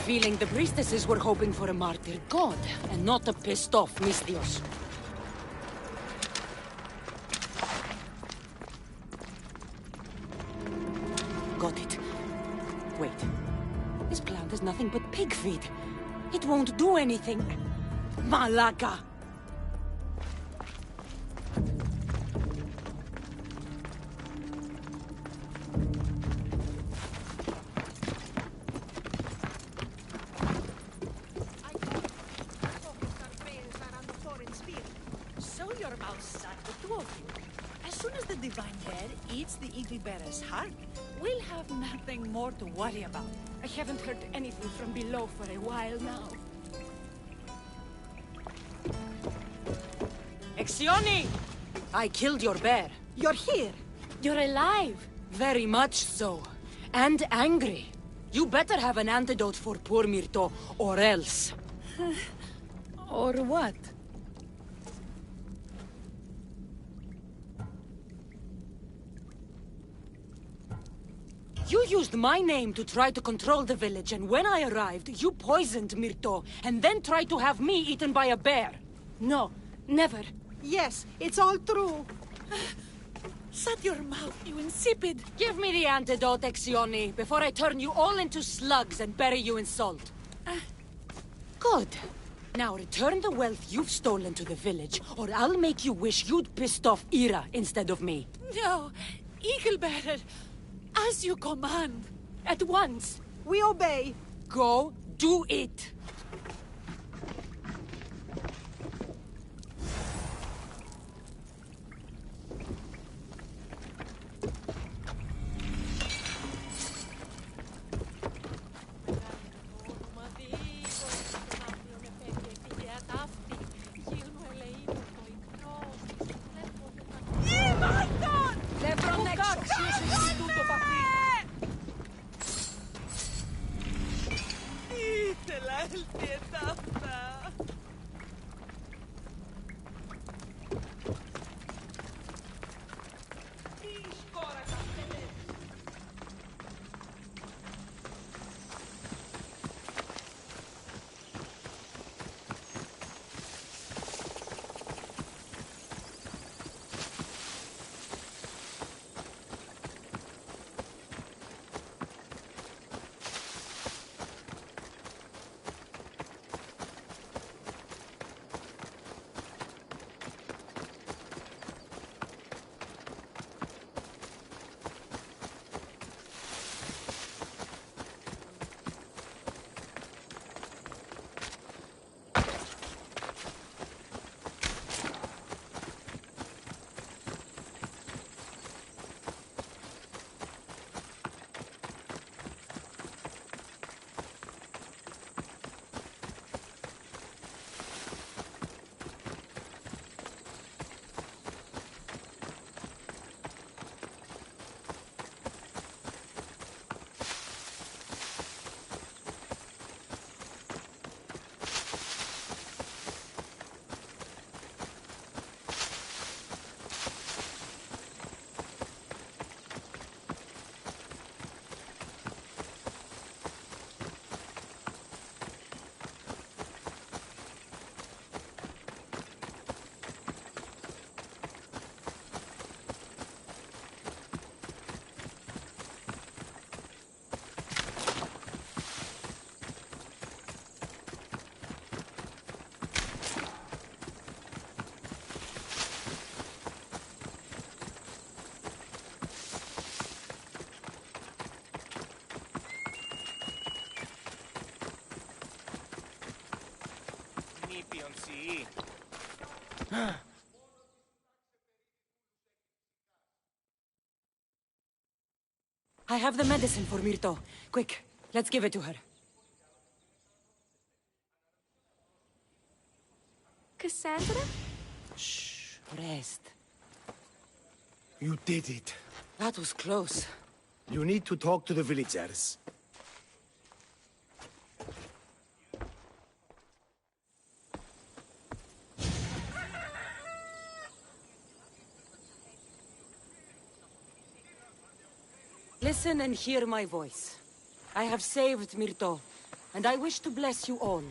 Feeling the priestesses were hoping for a martyr god, and not a pissed-off Mystios. got it. Wait. This plant is nothing but pig feed. It won't do anything. Malaka! So your mouth shut, the two of you. As soon as the divine bear eats the eagle bearer's heart, we'll have nothing more to worry about. I haven't heard anything from below for a while now. Exioni! I killed your bear. You're here. You're alive. Very much so. And angry. You better have an antidote for poor Myrto, or else. Or what? You used my name to try to control the village, and when I arrived, you poisoned Myrto, and then tried to have me eaten by a bear. No, never. Yes, it's all true. Shut your mouth, you insipid! Give me the antidote, Exioni, before I turn you all into slugs and bury you in salt. Good. Now return the wealth you've stolen to the village, or I'll make you wish you'd pissed off Ira instead of me. No, Eagle Bearer, as you command. At once. We obey. Go do it. I have the medicine for Myrto. Quick, let's give it to her. Cassandra? Shh, rest. You did it. That was close. You need to talk to the villagers. Listen and hear my voice. I have saved Myrto, and I wish to bless you all.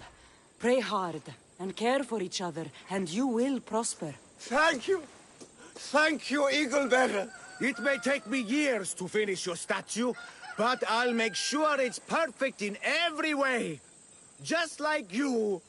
Pray hard, and care for each other, and you will prosper. Thank you! Thank you, Eagle Bearer! It may take me years to finish your statue, But I'll make sure it's perfect in every way. Just like you.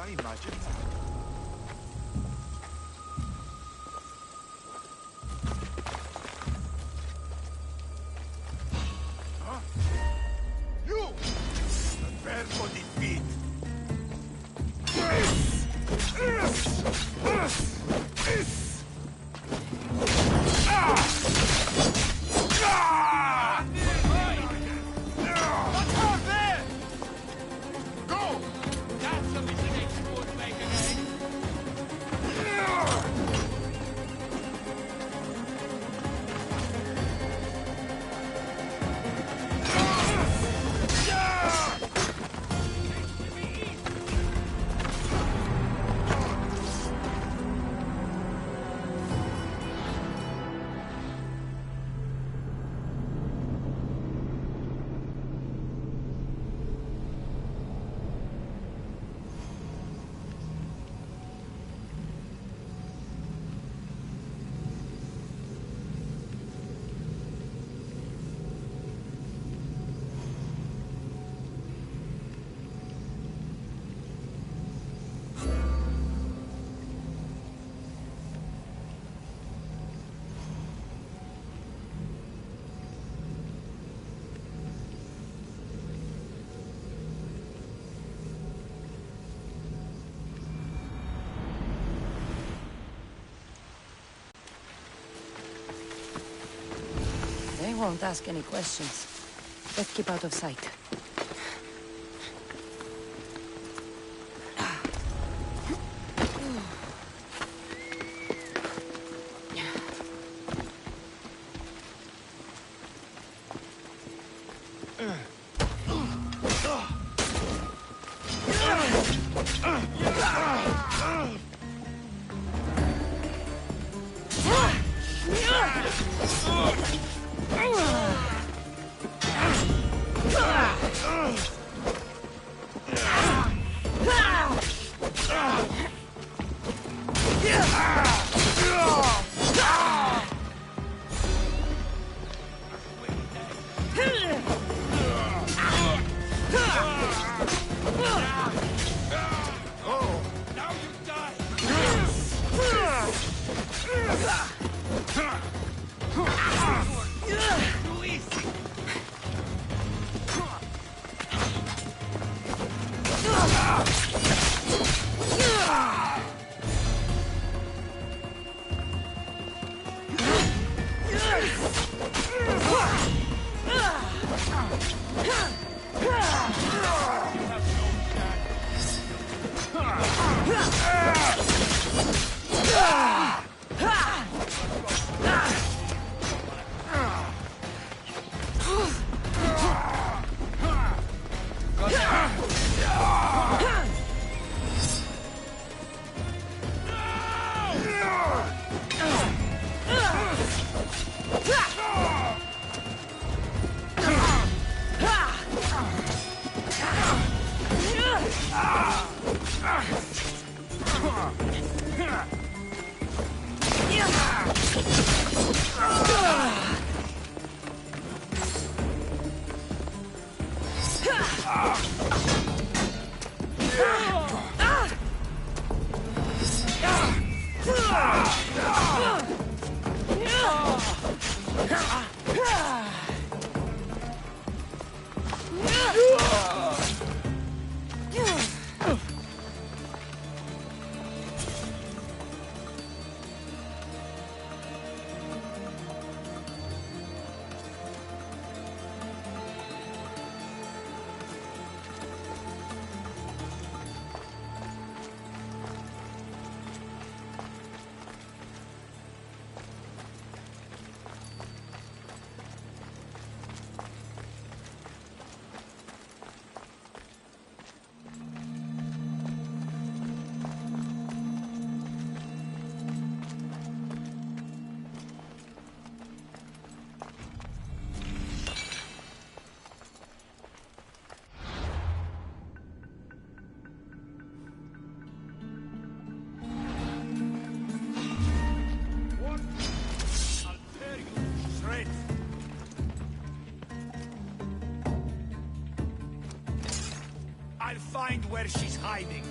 Imagine that. Huh? You! Prepare for defeat! Go! That's a mistake you won't make again. won't ask any questions. Let's keep out of sight. I'll find where she's hiding.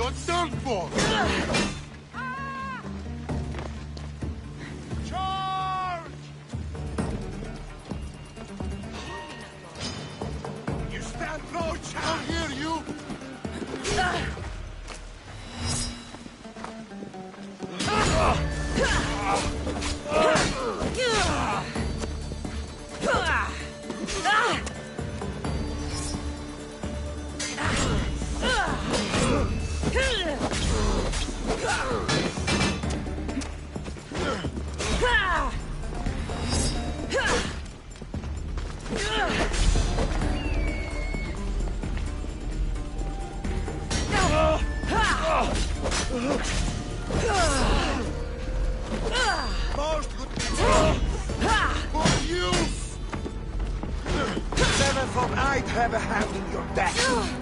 You're done for! Charge! You stand no chance! I hear you! Most good for use! Never thought I'd have a hand in your death!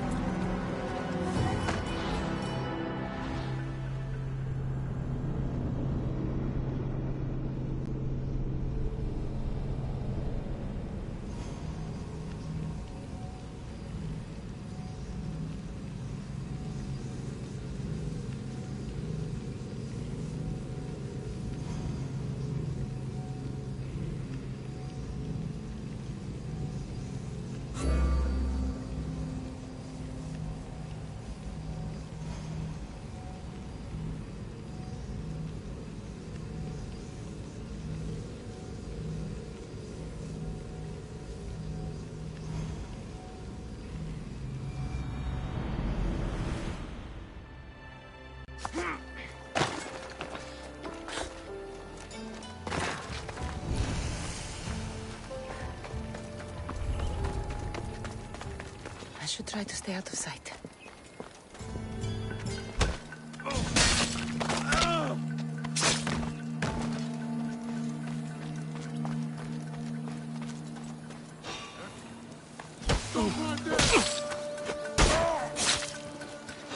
I should try to stay out of sight.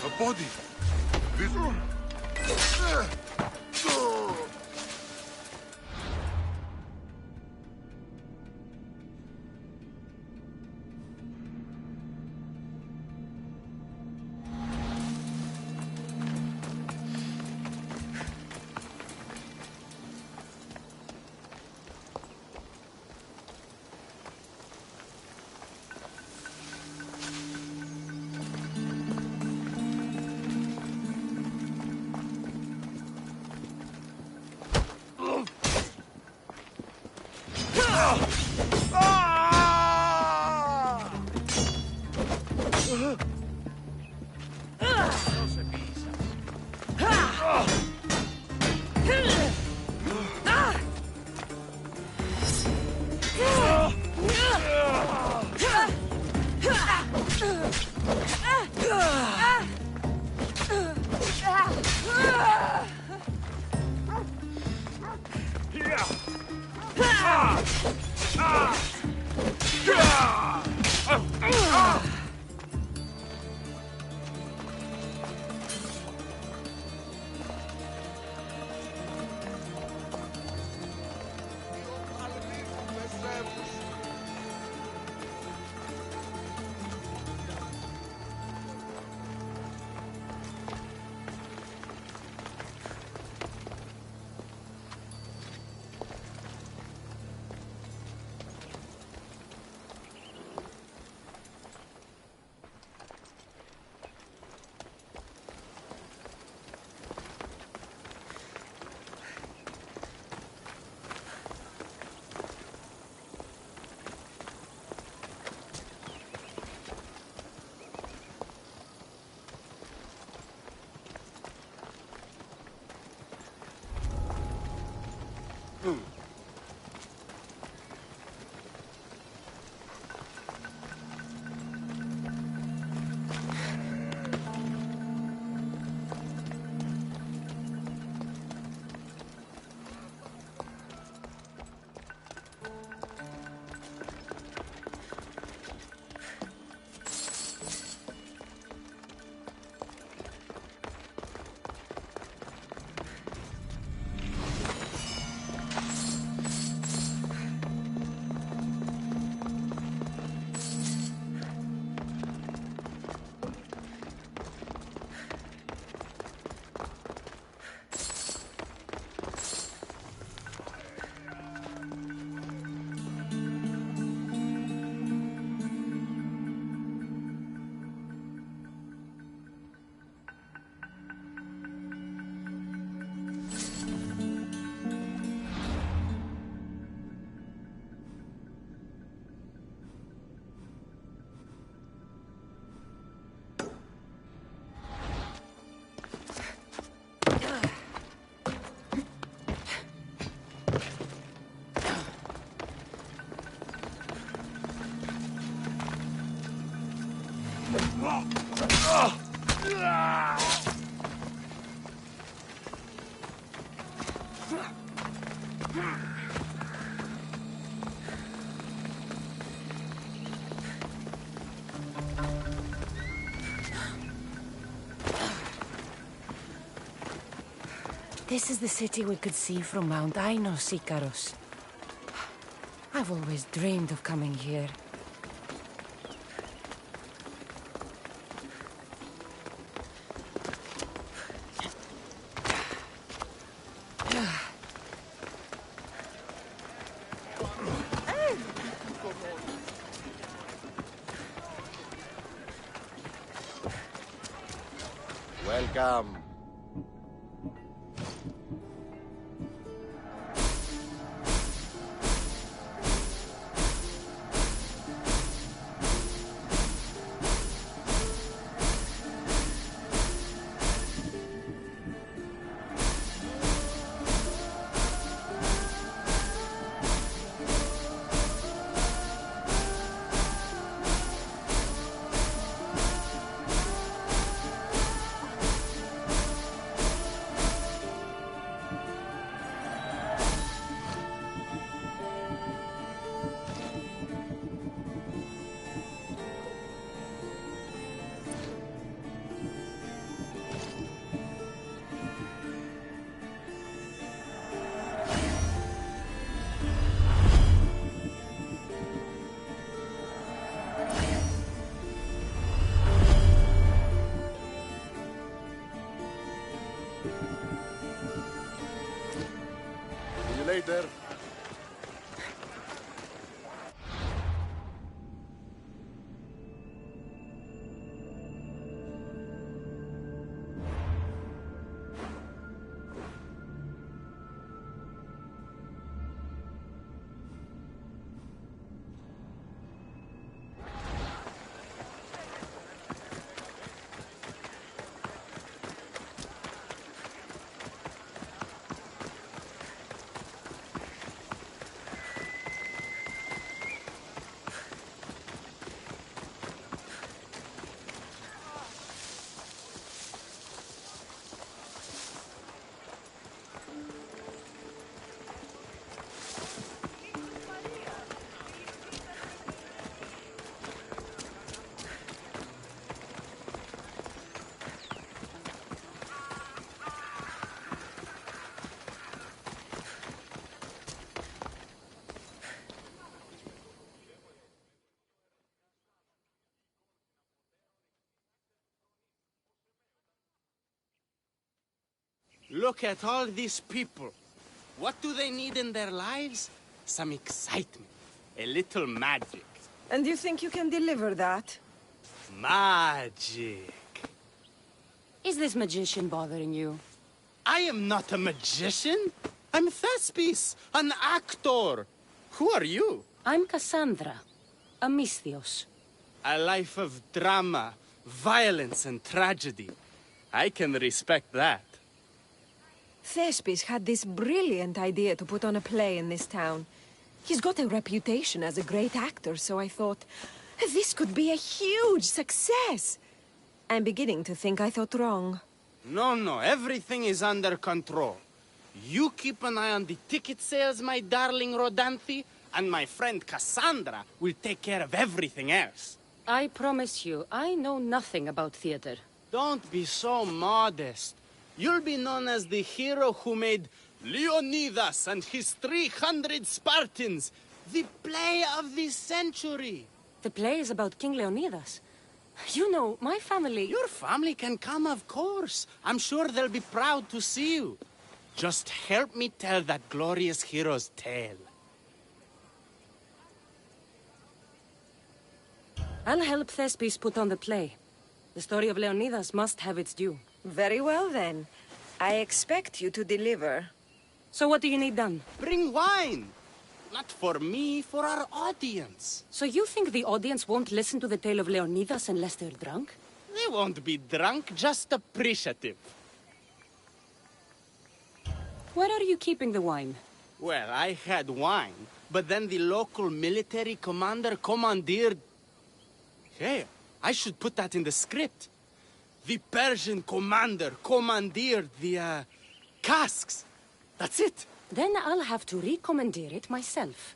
A body! This... This is the city we could see from Mount Ainos, Icaros. I've always dreamed of coming here. Welcome. Later. Look at all these people. What do they need in their lives? Some excitement. A little magic. And you think you can deliver that? Magic. Is this magician bothering you? I am not a magician. I'm Thespis, an actor. Who are you? I'm Cassandra, a Misthios. A life of drama, violence, and tragedy. I can respect that. Thespis had this brilliant idea to put on a play in this town. He's got a reputation as a great actor, so I thought, this could be a huge success. I'm beginning to think I thought wrong. No, everything is under control. You keep an eye on the ticket sales, my darling Rodanthi, and my friend Cassandra will take care of everything else. I promise you, I know nothing about theater. Don't be so modest. You'll be known as the hero who made Leonidas and his 300 Spartans, the play of the century. The play is about King Leonidas. You know, my family... Your family can come, of course. I'm sure they'll be proud to see you. Just help me tell that glorious hero's tale. I'll help Thespis put on the play. The story of Leonidas must have its due. Very well, then. I expect you to deliver. So what do you need done? Bring wine! Not for me, for our audience. So you think the audience won't listen to the tale of Leonidas unless they're drunk? They won't be drunk, just appreciative. Where are you keeping the wine? Well, I had wine, but then the local military commander commandeered... Hey, I should put that in the script. The Persian commander commandeered the, casks. That's it. Then I'll have to recommandeer it myself.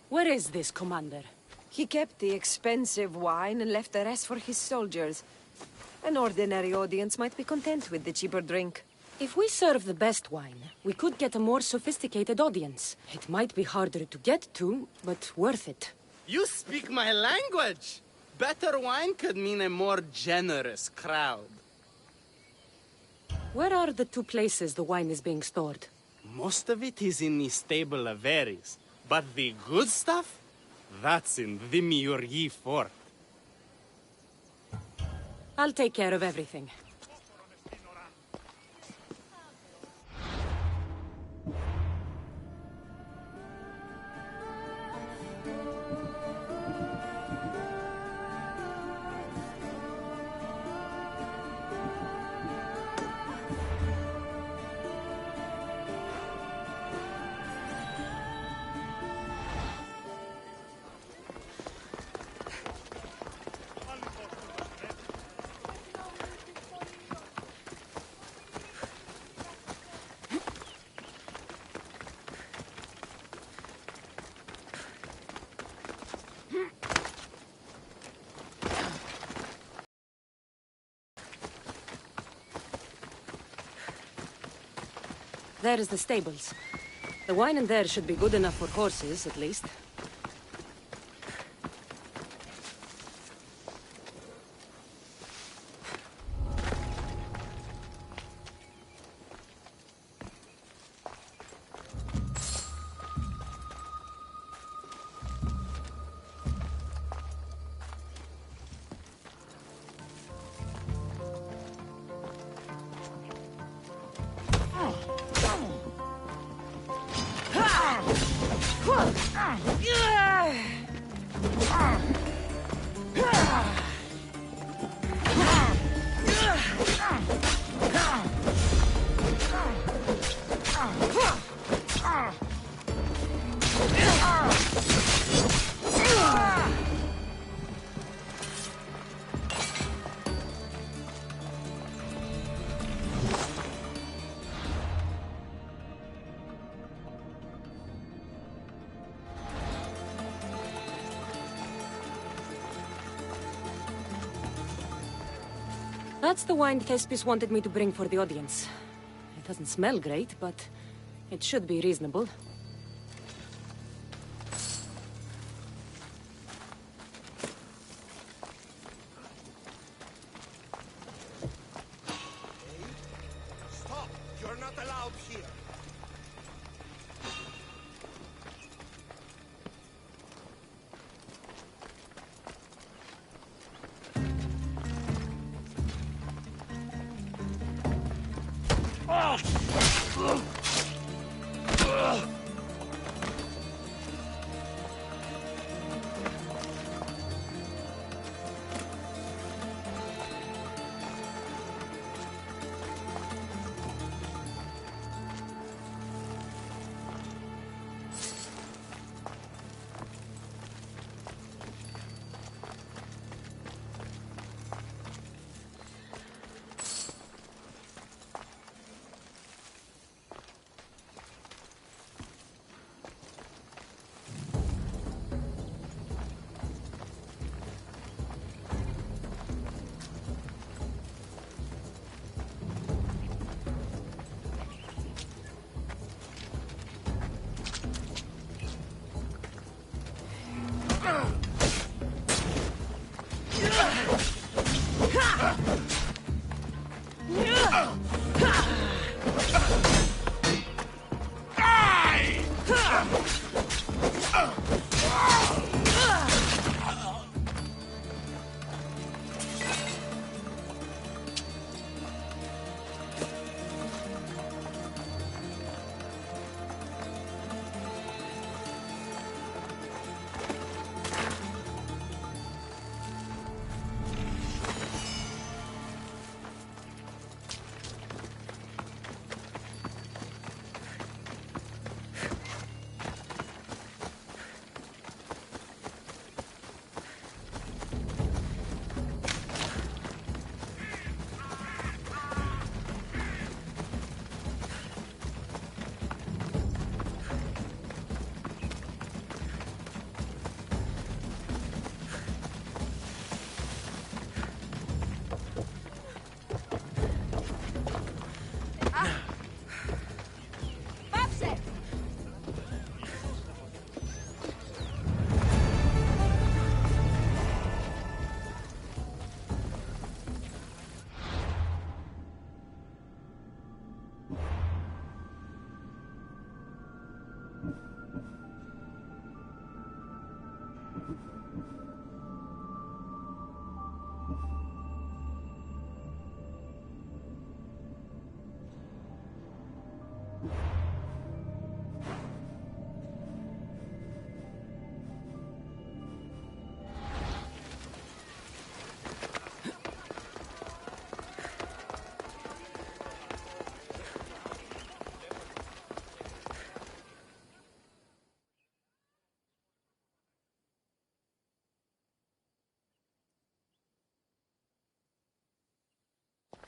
Where is this commander? He kept the expensive wine and left the rest for his soldiers. An ordinary audience might be content with the cheaper drink. If we serve the best wine, we could get a more sophisticated audience. It might be harder to get to, but worth it. You speak my language! Better wine could mean a more generous crowd. Where are the two places the wine is being stored? Most of it is in the stable of Ares, but the good stuff? That's in the Miurgi fort. I'll take care of everything. There is the stables. The wine in there should be good enough for horses, at least. That's the wine Thespis wanted me to bring for the audience. It doesn't smell great, but it should be reasonable. Stop! You're not allowed here.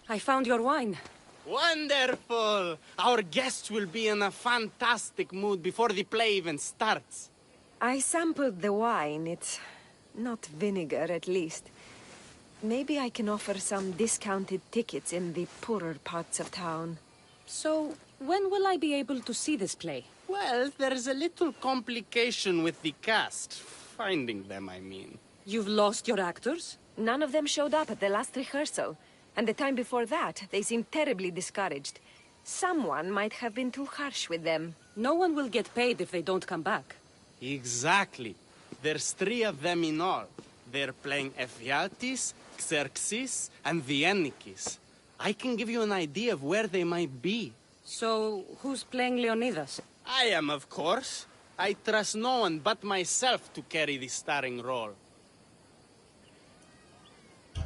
I found your wine. Wonderful! Our guests will be in a fantastic mood before the play even starts. I sampled the wine. It's not vinegar, at least. Maybe I can offer some discounted tickets in the poorer parts of town. So, when will I be able to see this play? Well, there's a little complication with the cast. Finding them, I mean. You've lost your actors? None of them showed up at the last rehearsal. And the time before that, they seemed terribly discouraged. Someone might have been too harsh with them. No one will get paid if they don't come back. Exactly. There's 3 of them in all. They're playing Ephialtes, Xerxes, and the Ennikis. I can give you an idea of where they might be. So, who's playing Leonidas? I am, of course. I trust no one but myself to carry the starring role.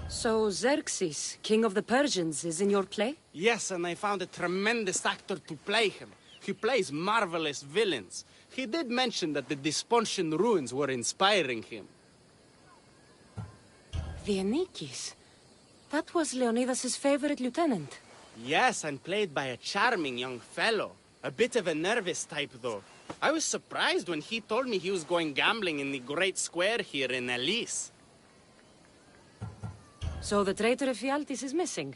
So Xerxes, king of the Persians, is in your play? Yes, and I found a tremendous actor to play him. He plays marvelous villains. He did mention that the Despontian ruins were inspiring him. The Ennikis? That was Leonidas' favorite lieutenant. Yes, and played by a charming young fellow. A bit of a nervous type, though. I was surprised when he told me he was going gambling in the Great Square here in Elise. So the traitor Ephialtes is missing.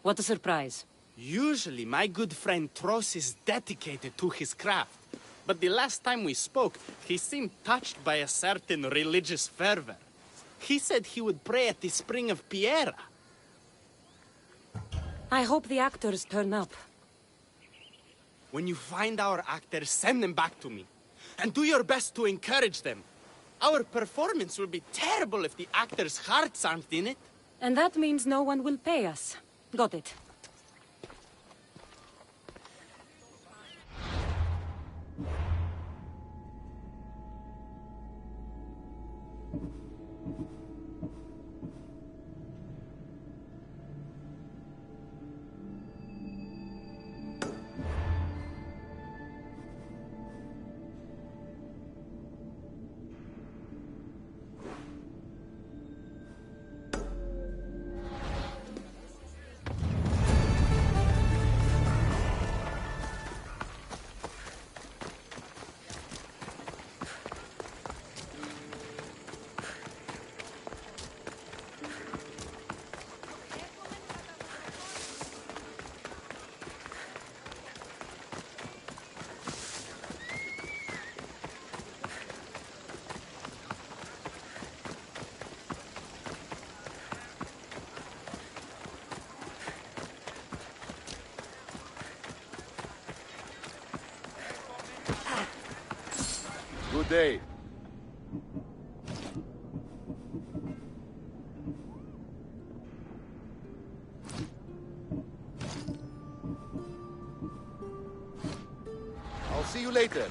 What a surprise. Usually, my good friend Tros is dedicated to his craft. But the last time we spoke, he seemed touched by a certain religious fervor. He said he would pray at the spring of Piera. I hope the actors turn up. When you find our actors, send them back to me. And do your best to encourage them. Our performance will be terrible if the actors' hearts aren't in it. And that means no one will pay us. Got it. Good day. I'll see you later.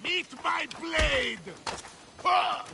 Meet my blade! Ah!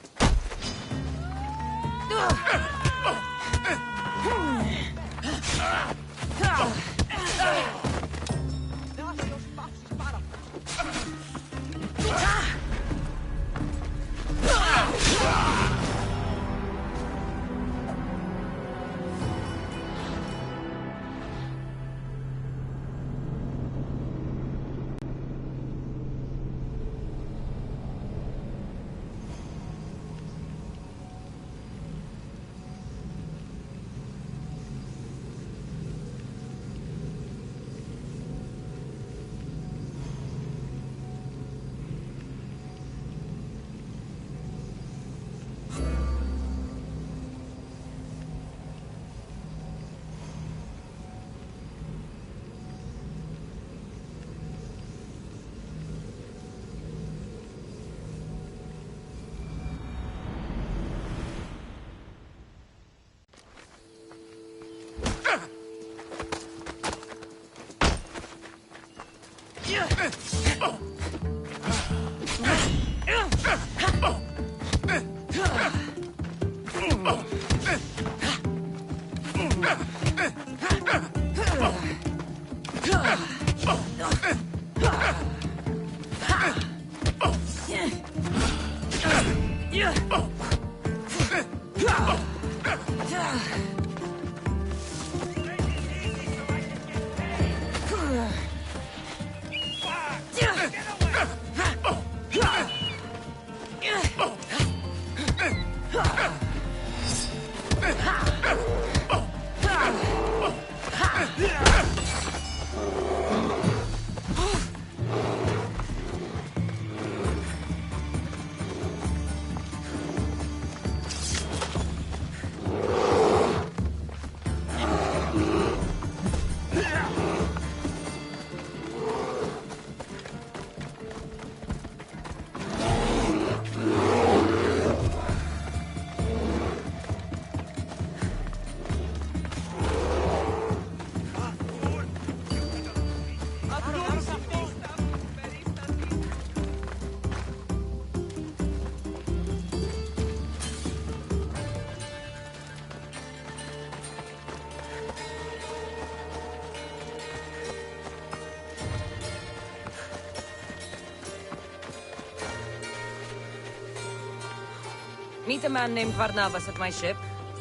Meet a man named Varnavas at my ship.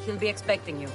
He'll be expecting you.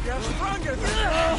You're stronger than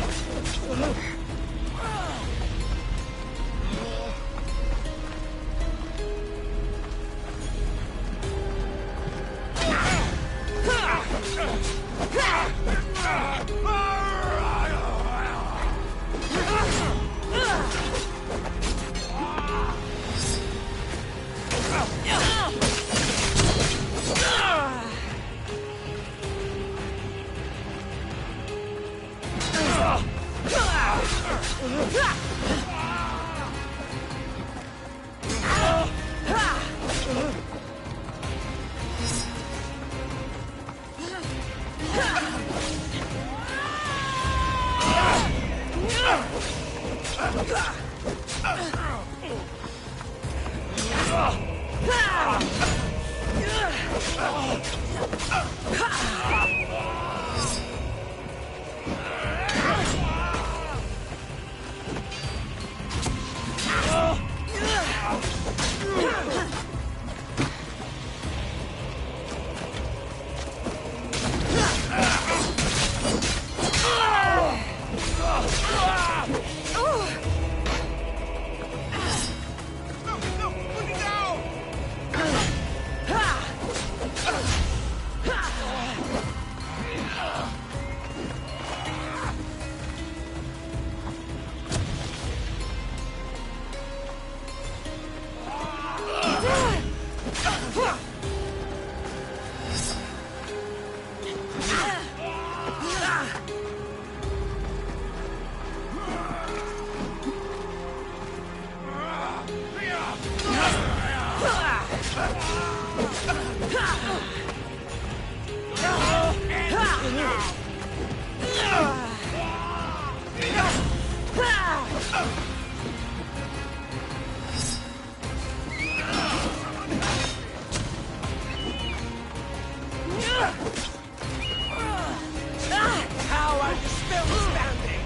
how are you still standing?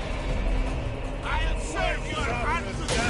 I'll serve your hand to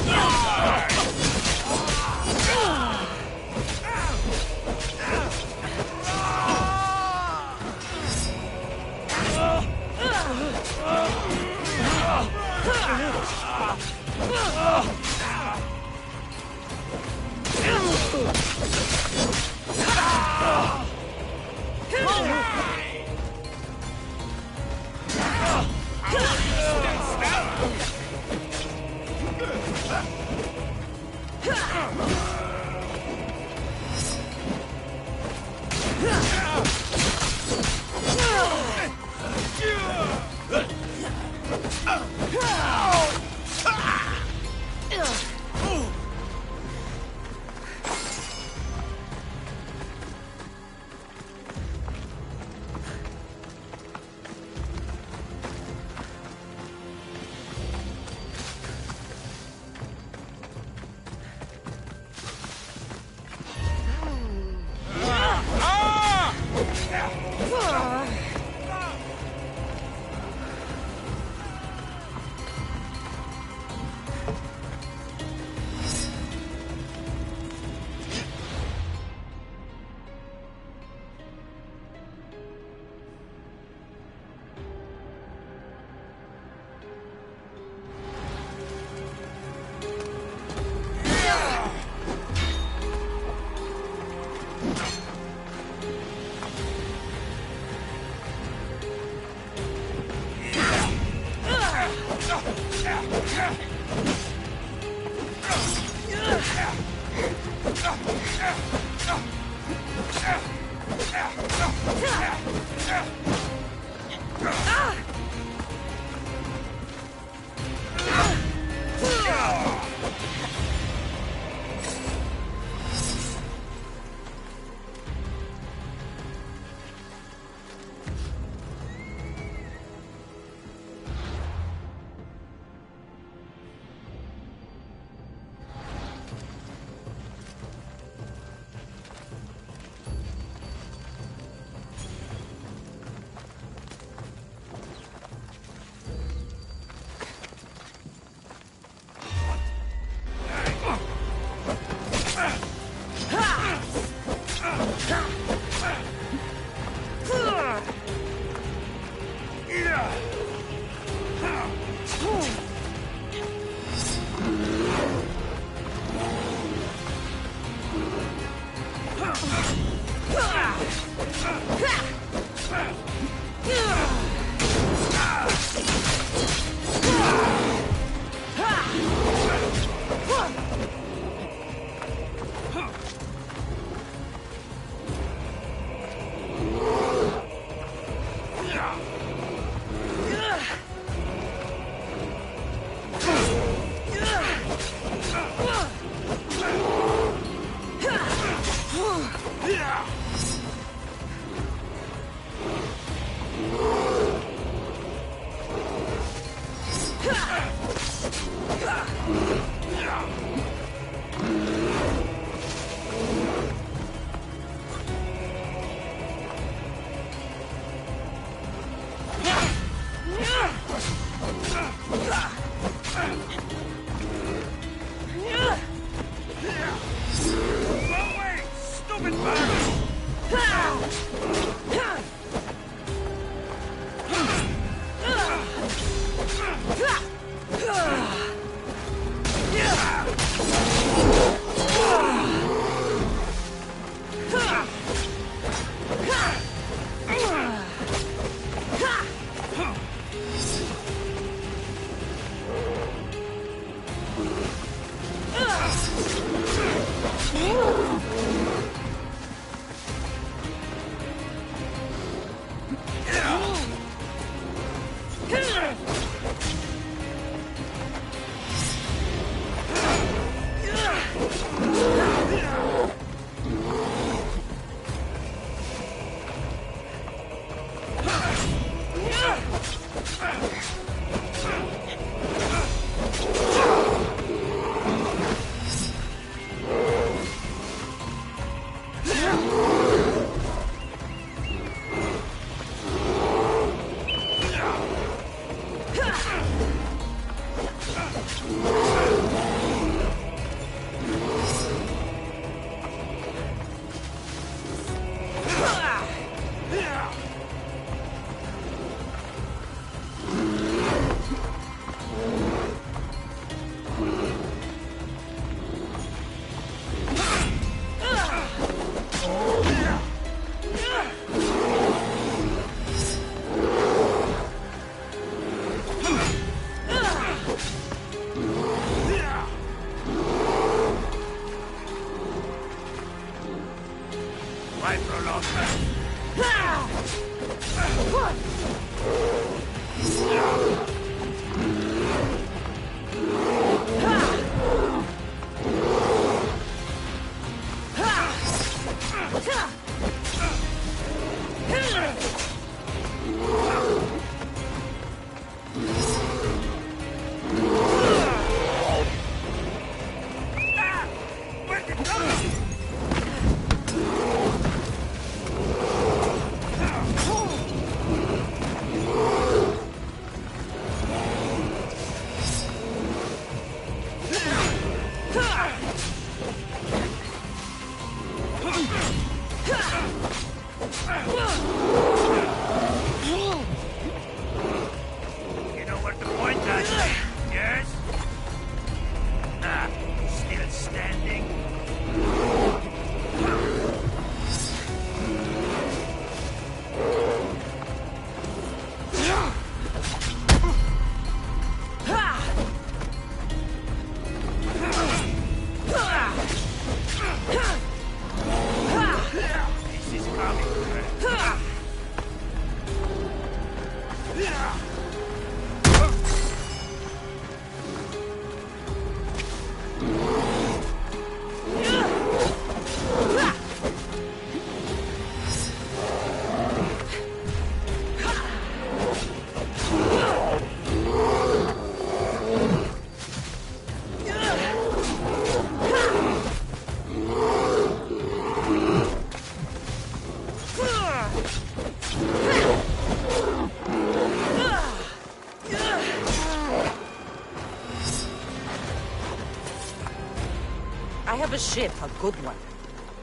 I have a ship, a good one.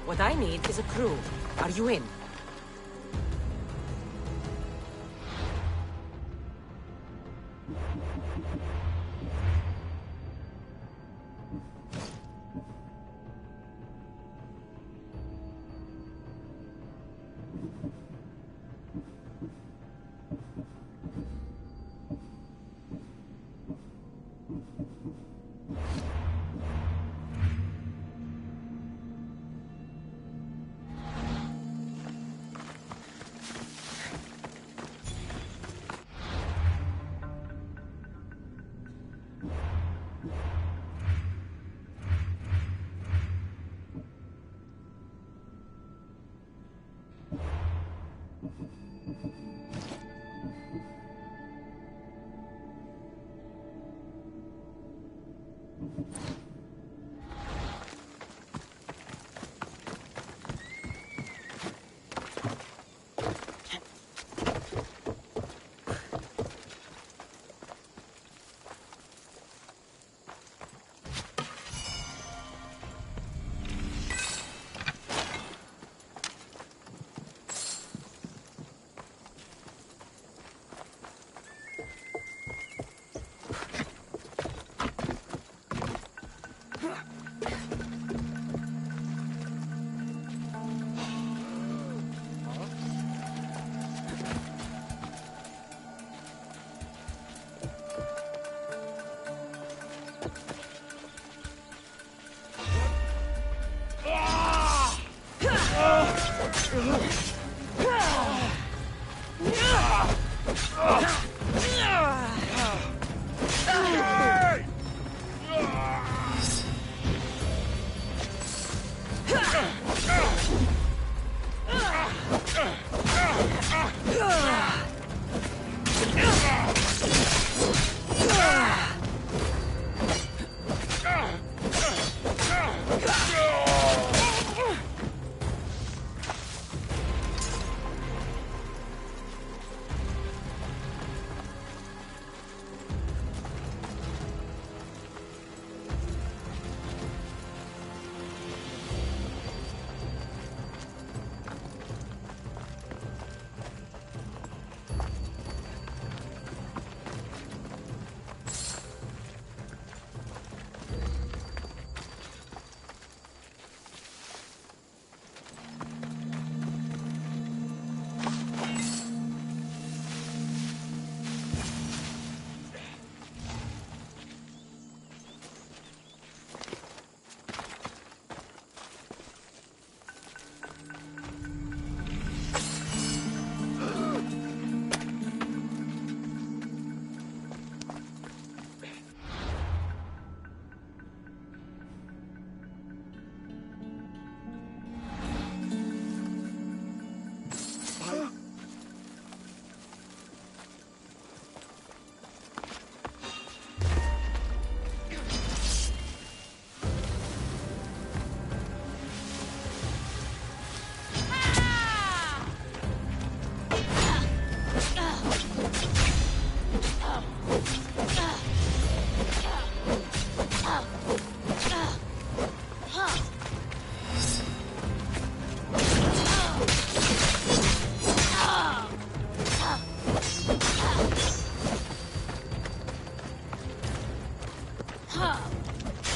What I need is a crew. Are you in?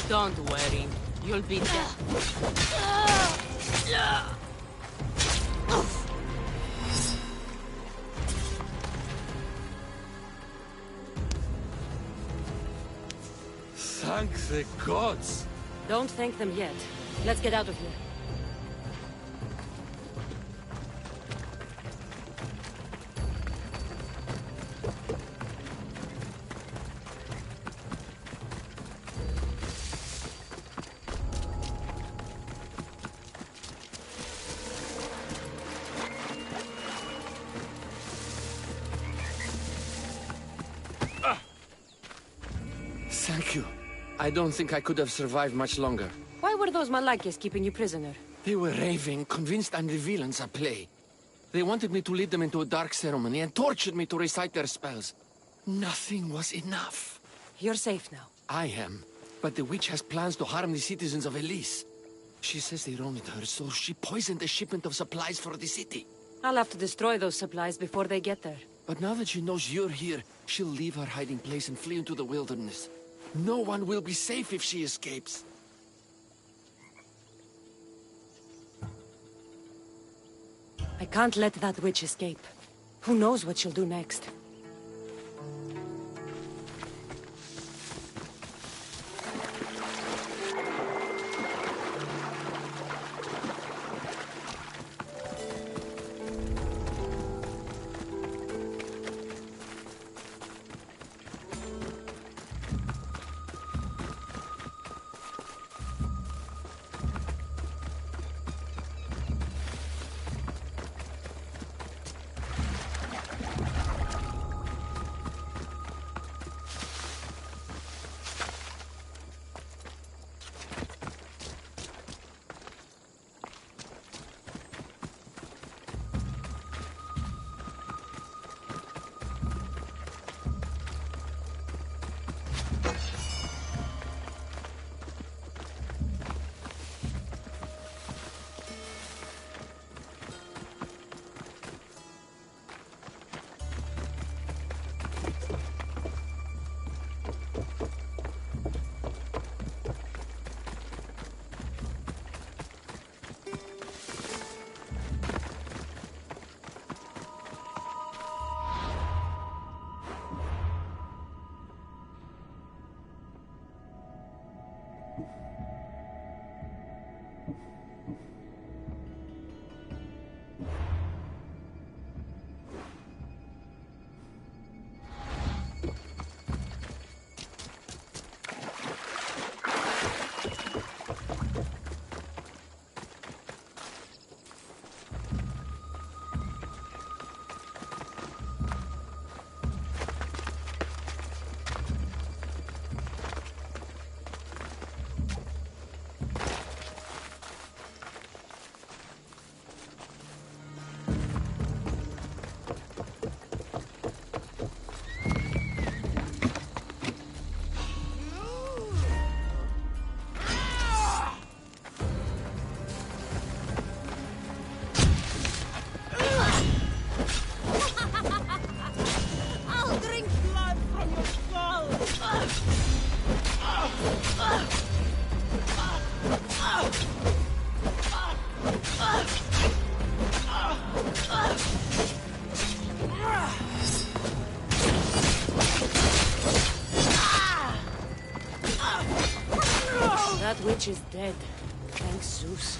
Don't worry. You'll be dead. Thank the gods! Don't thank them yet. Let's get out of here. Thank you. I don't think I could have survived much longer. Why were those Malakias keeping you prisoner? They were raving, convinced I'm the villains at play. They wanted me to lead them into a dark ceremony and tortured me to recite their spells. Nothing was enough. You're safe now. I am, but the witch has plans to harm the citizens of Elise. She says they wronged her, so she poisoned a shipment of supplies for the city. I'll have to destroy those supplies before they get there. But now that she knows you're here, she'll leave her hiding place and flee into the wilderness. No one will be safe if she escapes. I can't let that witch escape. Who knows what she'll do next? That witch is dead. Thanks, Zeus.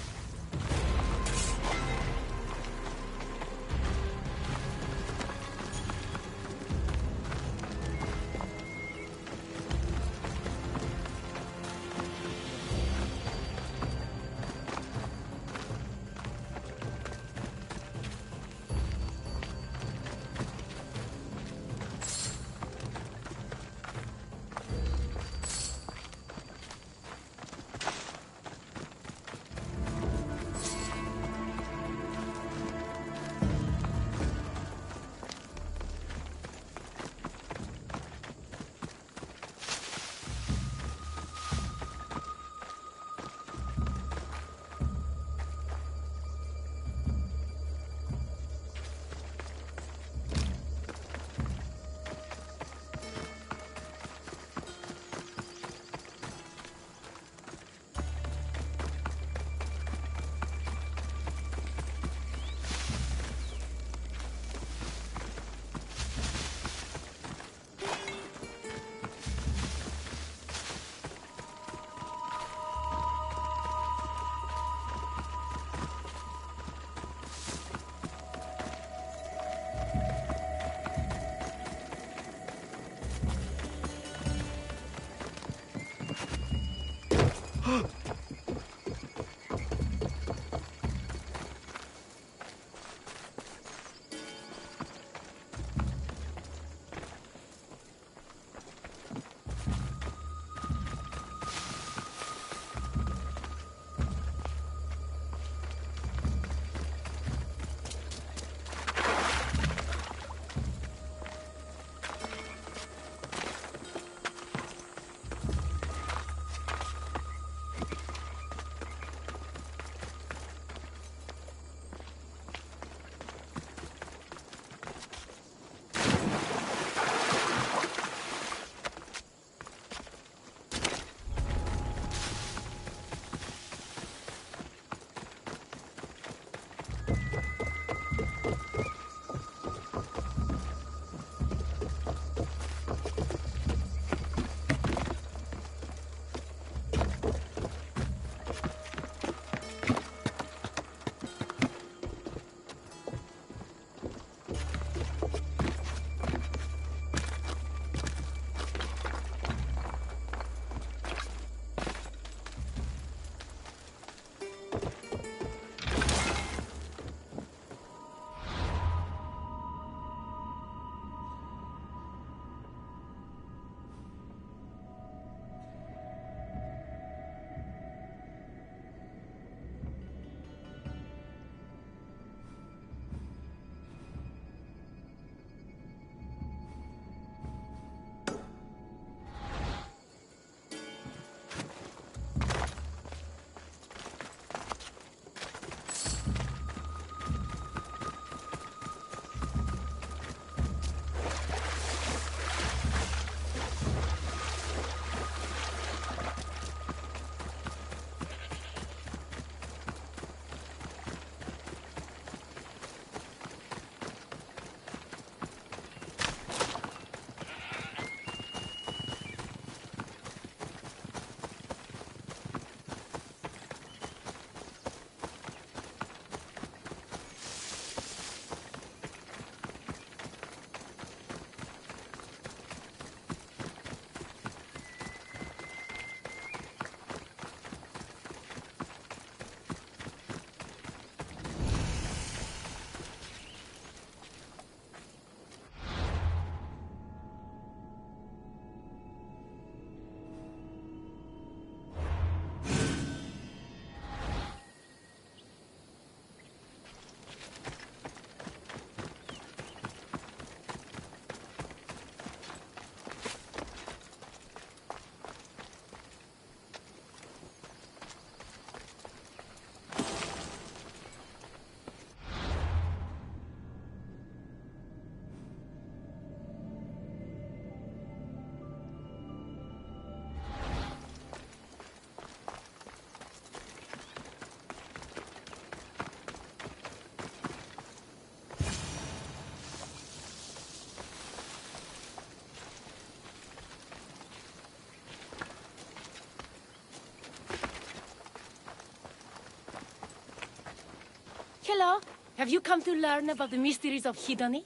Hello. Have you come to learn about the mysteries of Hedony?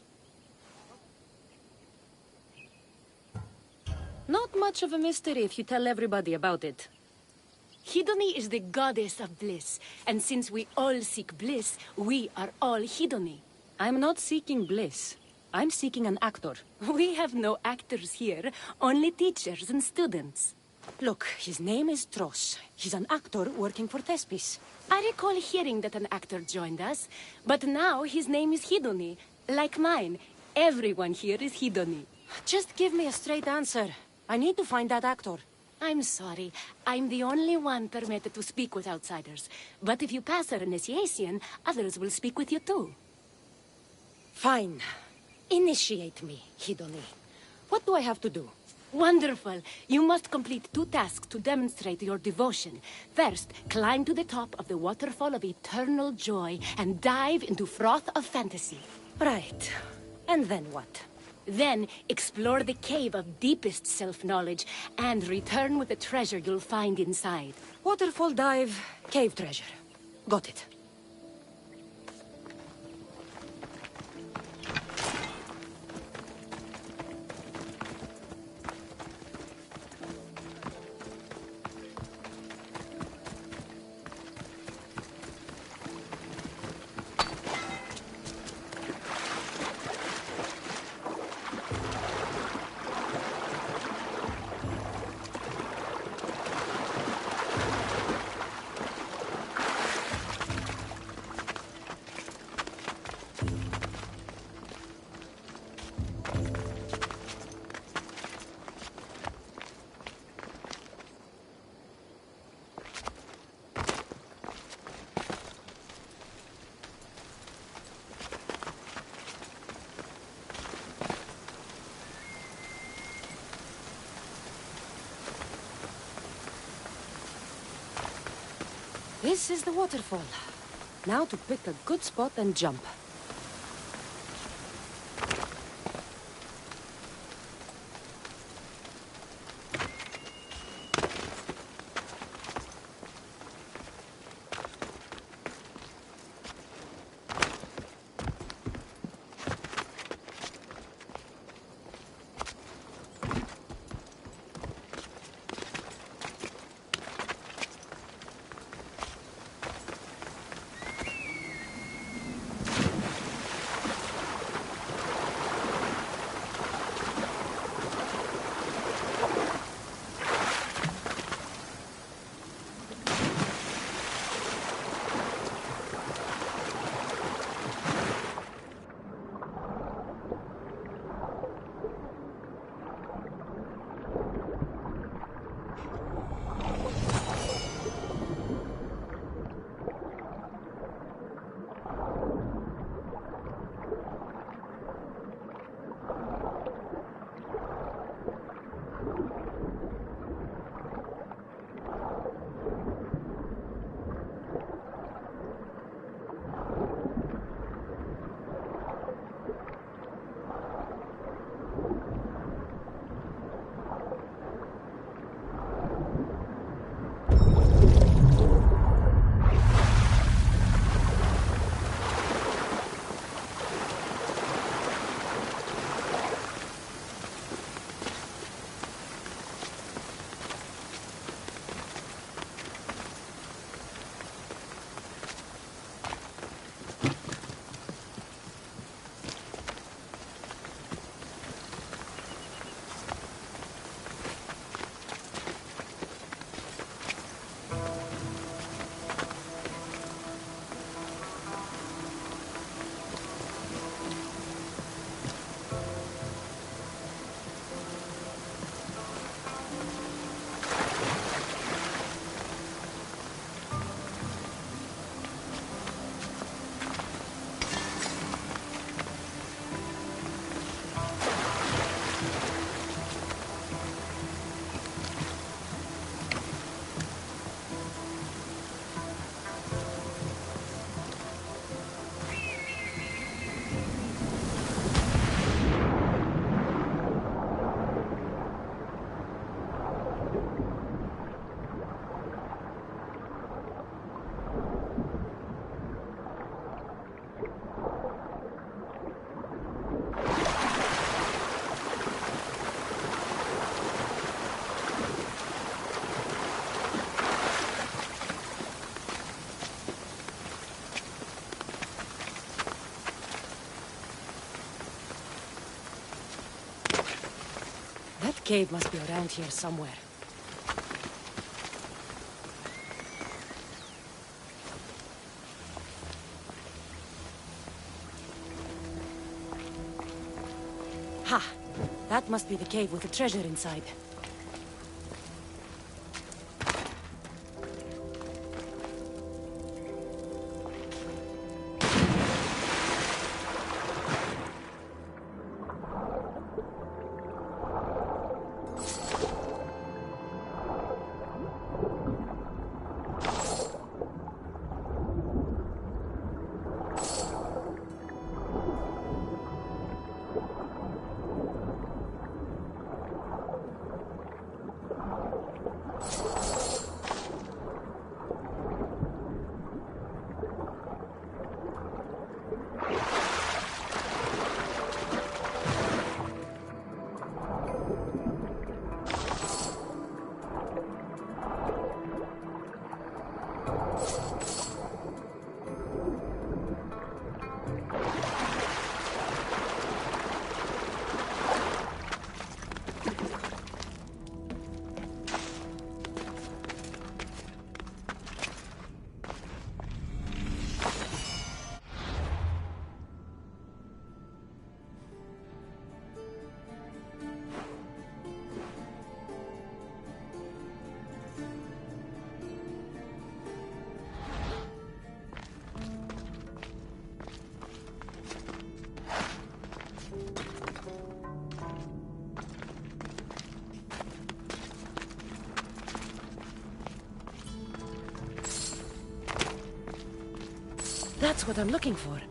Not much of a mystery if you tell everybody about it. Hedony is the goddess of bliss, and since we all seek bliss, we are all Hedony. I'm not seeking bliss. I'm seeking an actor. We have no actors here, only teachers and students. Look, his name is Tros. He's an actor working for Thespis. I recall hearing that an actor joined us, but now his name is Hedony. Like mine, everyone here is Hedony. Just give me a straight answer. I need to find that actor. I'm sorry. I'm the only one permitted to speak with outsiders. But if you pass our initiation, others will speak with you too. Fine. Initiate me, Hedony. What do I have to do? Wonderful. You must complete 2 tasks to demonstrate your devotion. First, climb to the top of the waterfall of eternal joy and dive into froth of fantasy. Right. And then what? Then, explore the cave of deepest self-knowledge and return with the treasure you'll find inside. Waterfall dive, cave treasure. Got it. This is the waterfall. Now to pick a good spot and jump. That cave must be around here somewhere. Ha! That must be the cave with the treasure inside. That's what I'm looking for.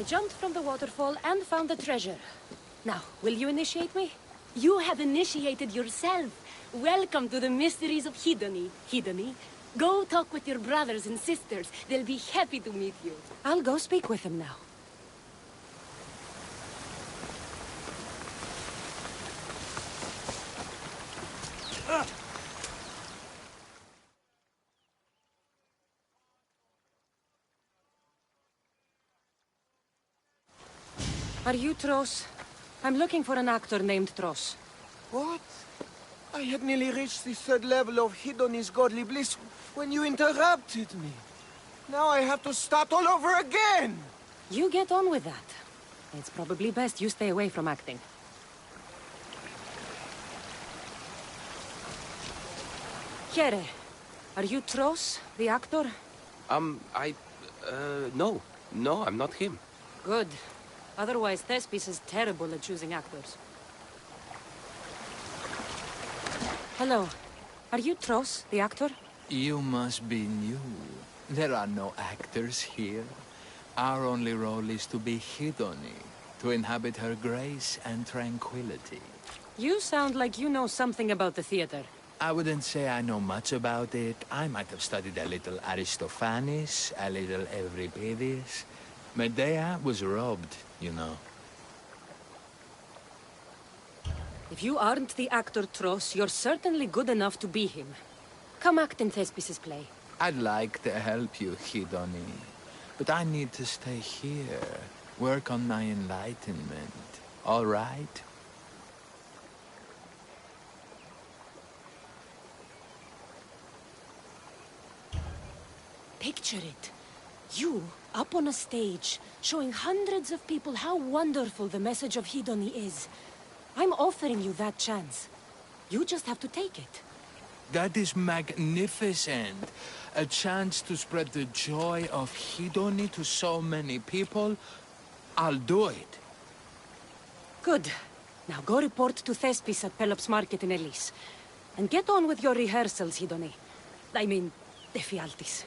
I jumped from the waterfall and found the treasure. Now, will you initiate me? You have initiated yourself. Welcome to the mysteries of Hedony. Hedony, go talk with your brothers and sisters. They'll be happy to meet you. I'll go speak with them now. Are you Tros? I'm looking for an actor named Tros. What? I had nearly reached the third level of Hedony's godly bliss when you interrupted me. Now I have to start all over again! You get on with that. It's probably best you stay away from acting. Here, are you Tros, the actor? No. No, I'm not him. Good. Otherwise, Thespis is terrible at choosing actors. Hello. Are you Tros, the actor? You must be new. There are no actors here. Our only role is to be Hidoni, to inhabit her grace and tranquility. You sound like you know something about the theater. I wouldn't say I know much about it. I might have studied a little Aristophanes, a little Euripides. Medea was robbed, you know. If you aren't the actor Tros, you're certainly good enough to be him. Come act in Thespis' play. I'd like to help you, Hidoni. But I need to stay here, work on my enlightenment. All right? Picture it. You, up on a stage, showing hundreds of people how wonderful the message of Hidoni is. I'm offering you that chance. You just have to take it. That is magnificent. A chance to spread the joy of Hidoni to so many people. I'll do it. Good. Now go report to Thespis at Pelops Market in Elis. And get on with your rehearsals, Hidoni. I mean, Ephialtes.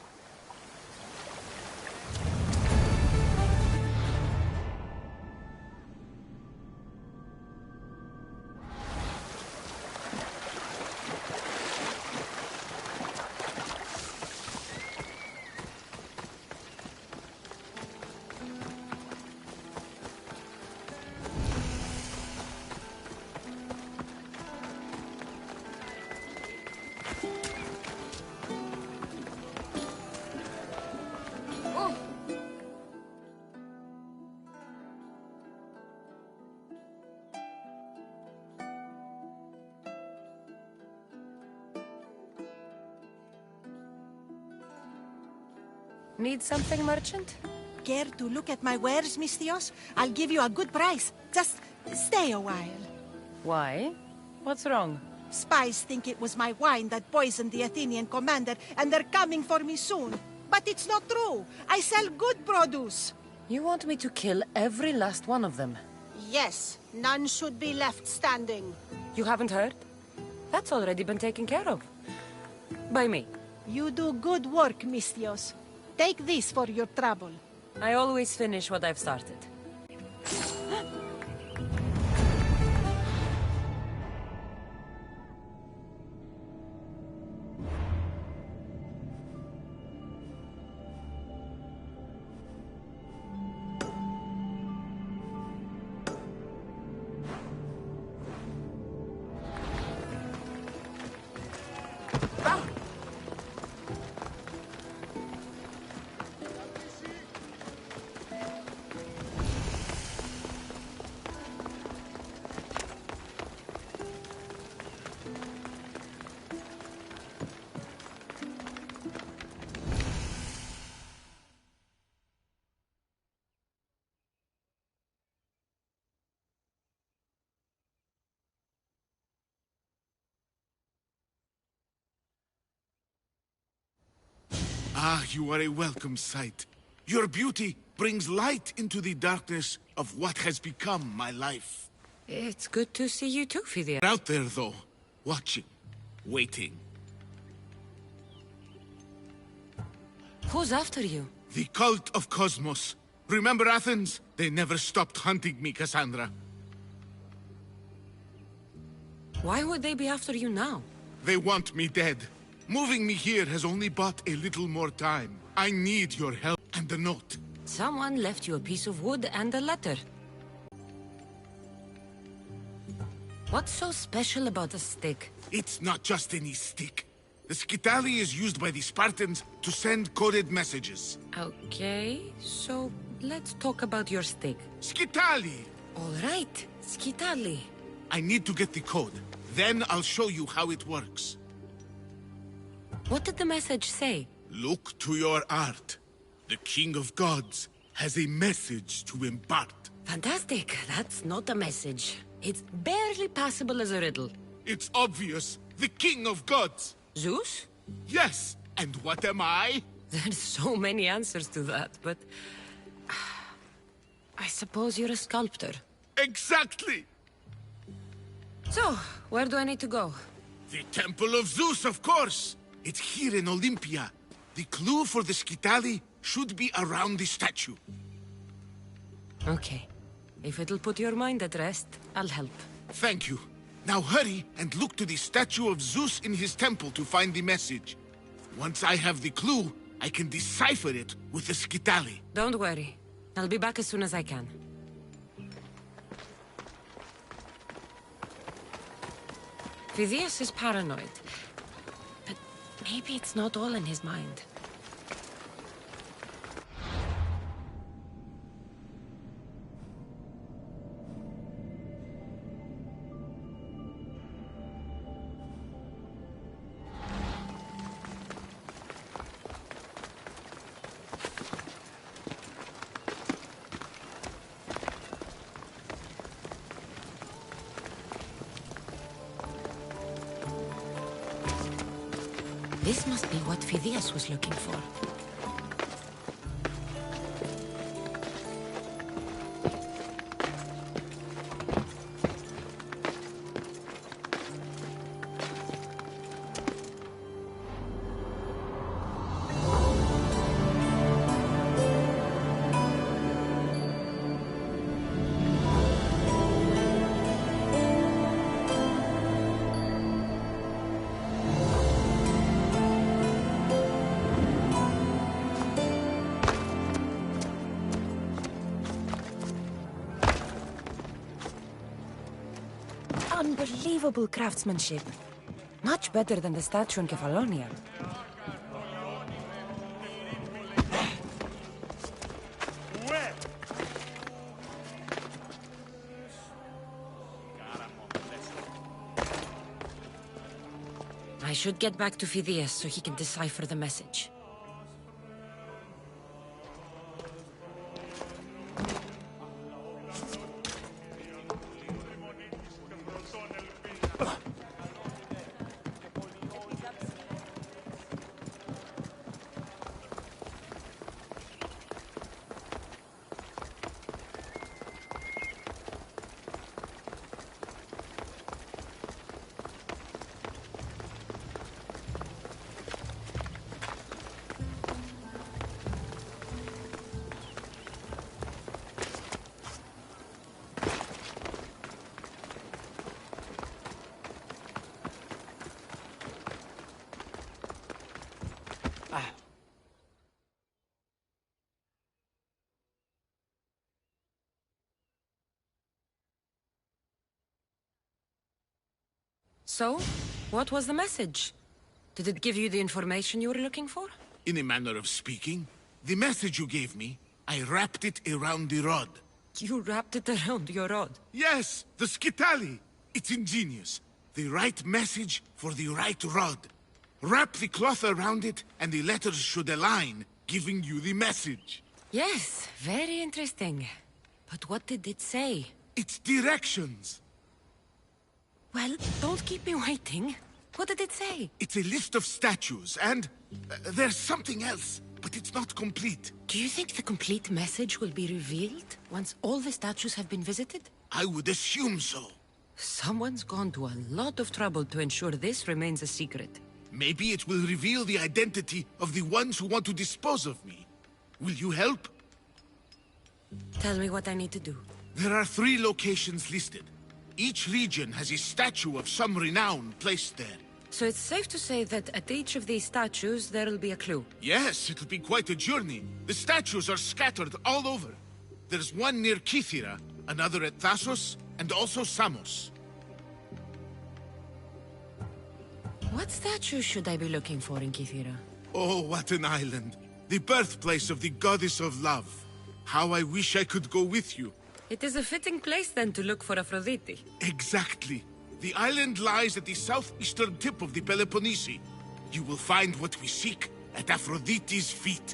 Need something, merchant? Care to look at my wares, Mistios? I'll give you a good price. Just stay a while. Why? What's wrong? Spies think it was my wine that poisoned the Athenian commander, and they're coming for me soon. But it's not true. I sell good produce. You want me to kill every last one of them? Yes, none should be left standing. You haven't heard? That's already been taken care of. By me. You do good work, Mistios. Take this for your trouble. I always finish what I've started. Ah, you are a welcome sight. Your beauty brings light into the darkness of what has become my life. It's good to see you too, Phidia. Out there, though, watching, waiting. Who's after you? The cult of Cosmos. Remember Athens? They never stopped hunting me, Cassandra. Why would they be after you now? They want me dead. Moving me here has only bought a little more time. I need your help and the note. Someone left you a piece of wood and a letter. What's so special about the stick? It's not just any stick. The Skitali is used by the Spartans to send coded messages. Okay, so let's talk about your stick. Skitali! All right, Skitali. I need to get the code. Then I'll show you how it works. What did the message say? Look to your art. The King of Gods has a message to impart. Fantastic. That's not a message. It's barely passable as a riddle. It's obvious. The King of Gods. Zeus? Yes, and what am I? There's so many answers to that, but... I suppose you're a sculptor. Exactly! So, where do I need to go? The Temple of Zeus, of course! It's here in Olympia. The clue for the Scitali should be around the statue. Okay. If it'll put your mind at rest, I'll help. Thank you. Now hurry and look to the statue of Zeus in his temple to find the message. Once I have the clue, I can decipher it with the Scitali. Don't worry. I'll be back as soon as I can. Phidias is paranoid. But maybe it's not all in his mind. This must be what Phidias was looking for. Unbelievable craftsmanship. Much better than the statue in Kefalonia. I should get back to Phidias so he can decipher the message. So, what was the message? Did it give you the information you were looking for? In a manner of speaking, the message you gave me, I wrapped it around the rod. You wrapped it around your rod? Yes, the Scitali. It's ingenious. The right message for the right rod. Wrap the cloth around it, and the letters should align, giving you the message. Yes, very interesting. But what did it say? It's directions. Well, don't keep me waiting. What did it say? It's a list of statues, and there's something else, but it's not complete. Do you think the complete message will be revealed once all the statues have been visited? I would assume so. Someone's gone to a lot of trouble to ensure this remains a secret. Maybe it will reveal the identity of the ones who want to dispose of me. Will you help? Tell me what I need to do. There are 3 locations listed. Each region has a statue of some renown placed there. So it's safe to say that at each of these statues there'll be a clue? Yes, it'll be quite a journey. The statues are scattered all over. There's one near Kythera, another at Thasos, and also Samos. What statue should I be looking for in Kythera? Oh, what an island. The birthplace of the goddess of love. How I wish I could go with you. It is a fitting place then to look for Aphrodite. Exactly. The island lies at the southeastern tip of the Peloponnese. You will find what we seek at Aphrodite's feet.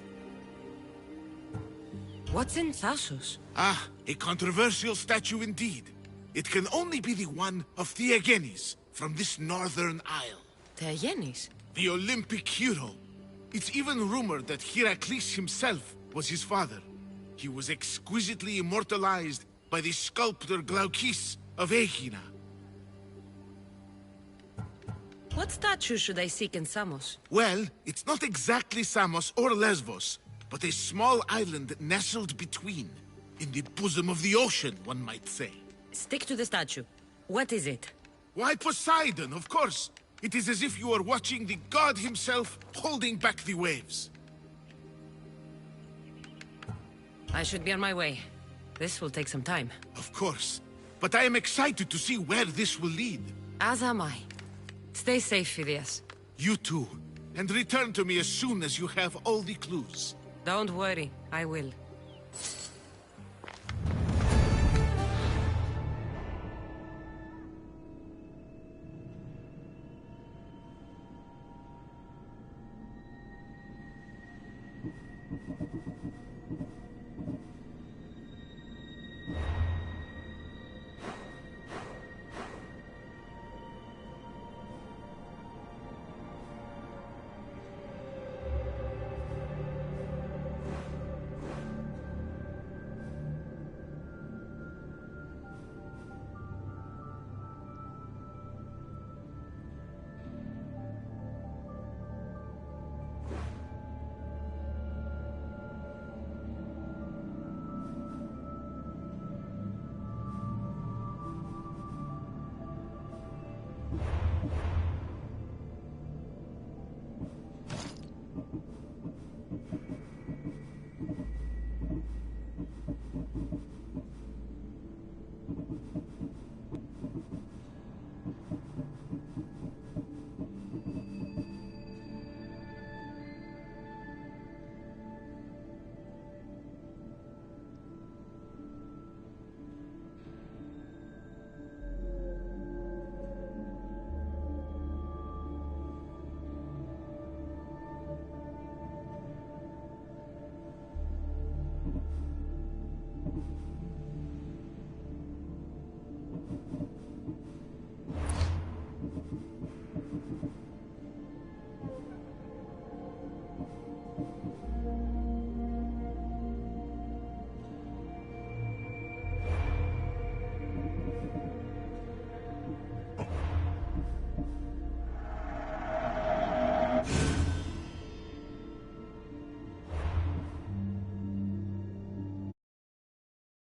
What's in Thasos? Ah, a controversial statue indeed. It can only be the one of Theagenes from this northern isle. Theagenes? the Olympic hero. It's even rumored that Heracles himself was his father. He was exquisitely immortalized by the sculptor Glaukis of Aegina. What statue should I seek in Samos? Well, it's not exactly Samos or Lesbos, but a small island nestled between. In the bosom of the ocean, one might say. Stick to the statue. What is it? Why, Poseidon, of course. It is as if you are watching the god himself holding back the waves. I should be on my way. This will take some time. Of course. But I am excited to see where this will lead. As am I. Stay safe, Phidias. You too. And return to me as soon as you have all the clues. Don't worry, I will.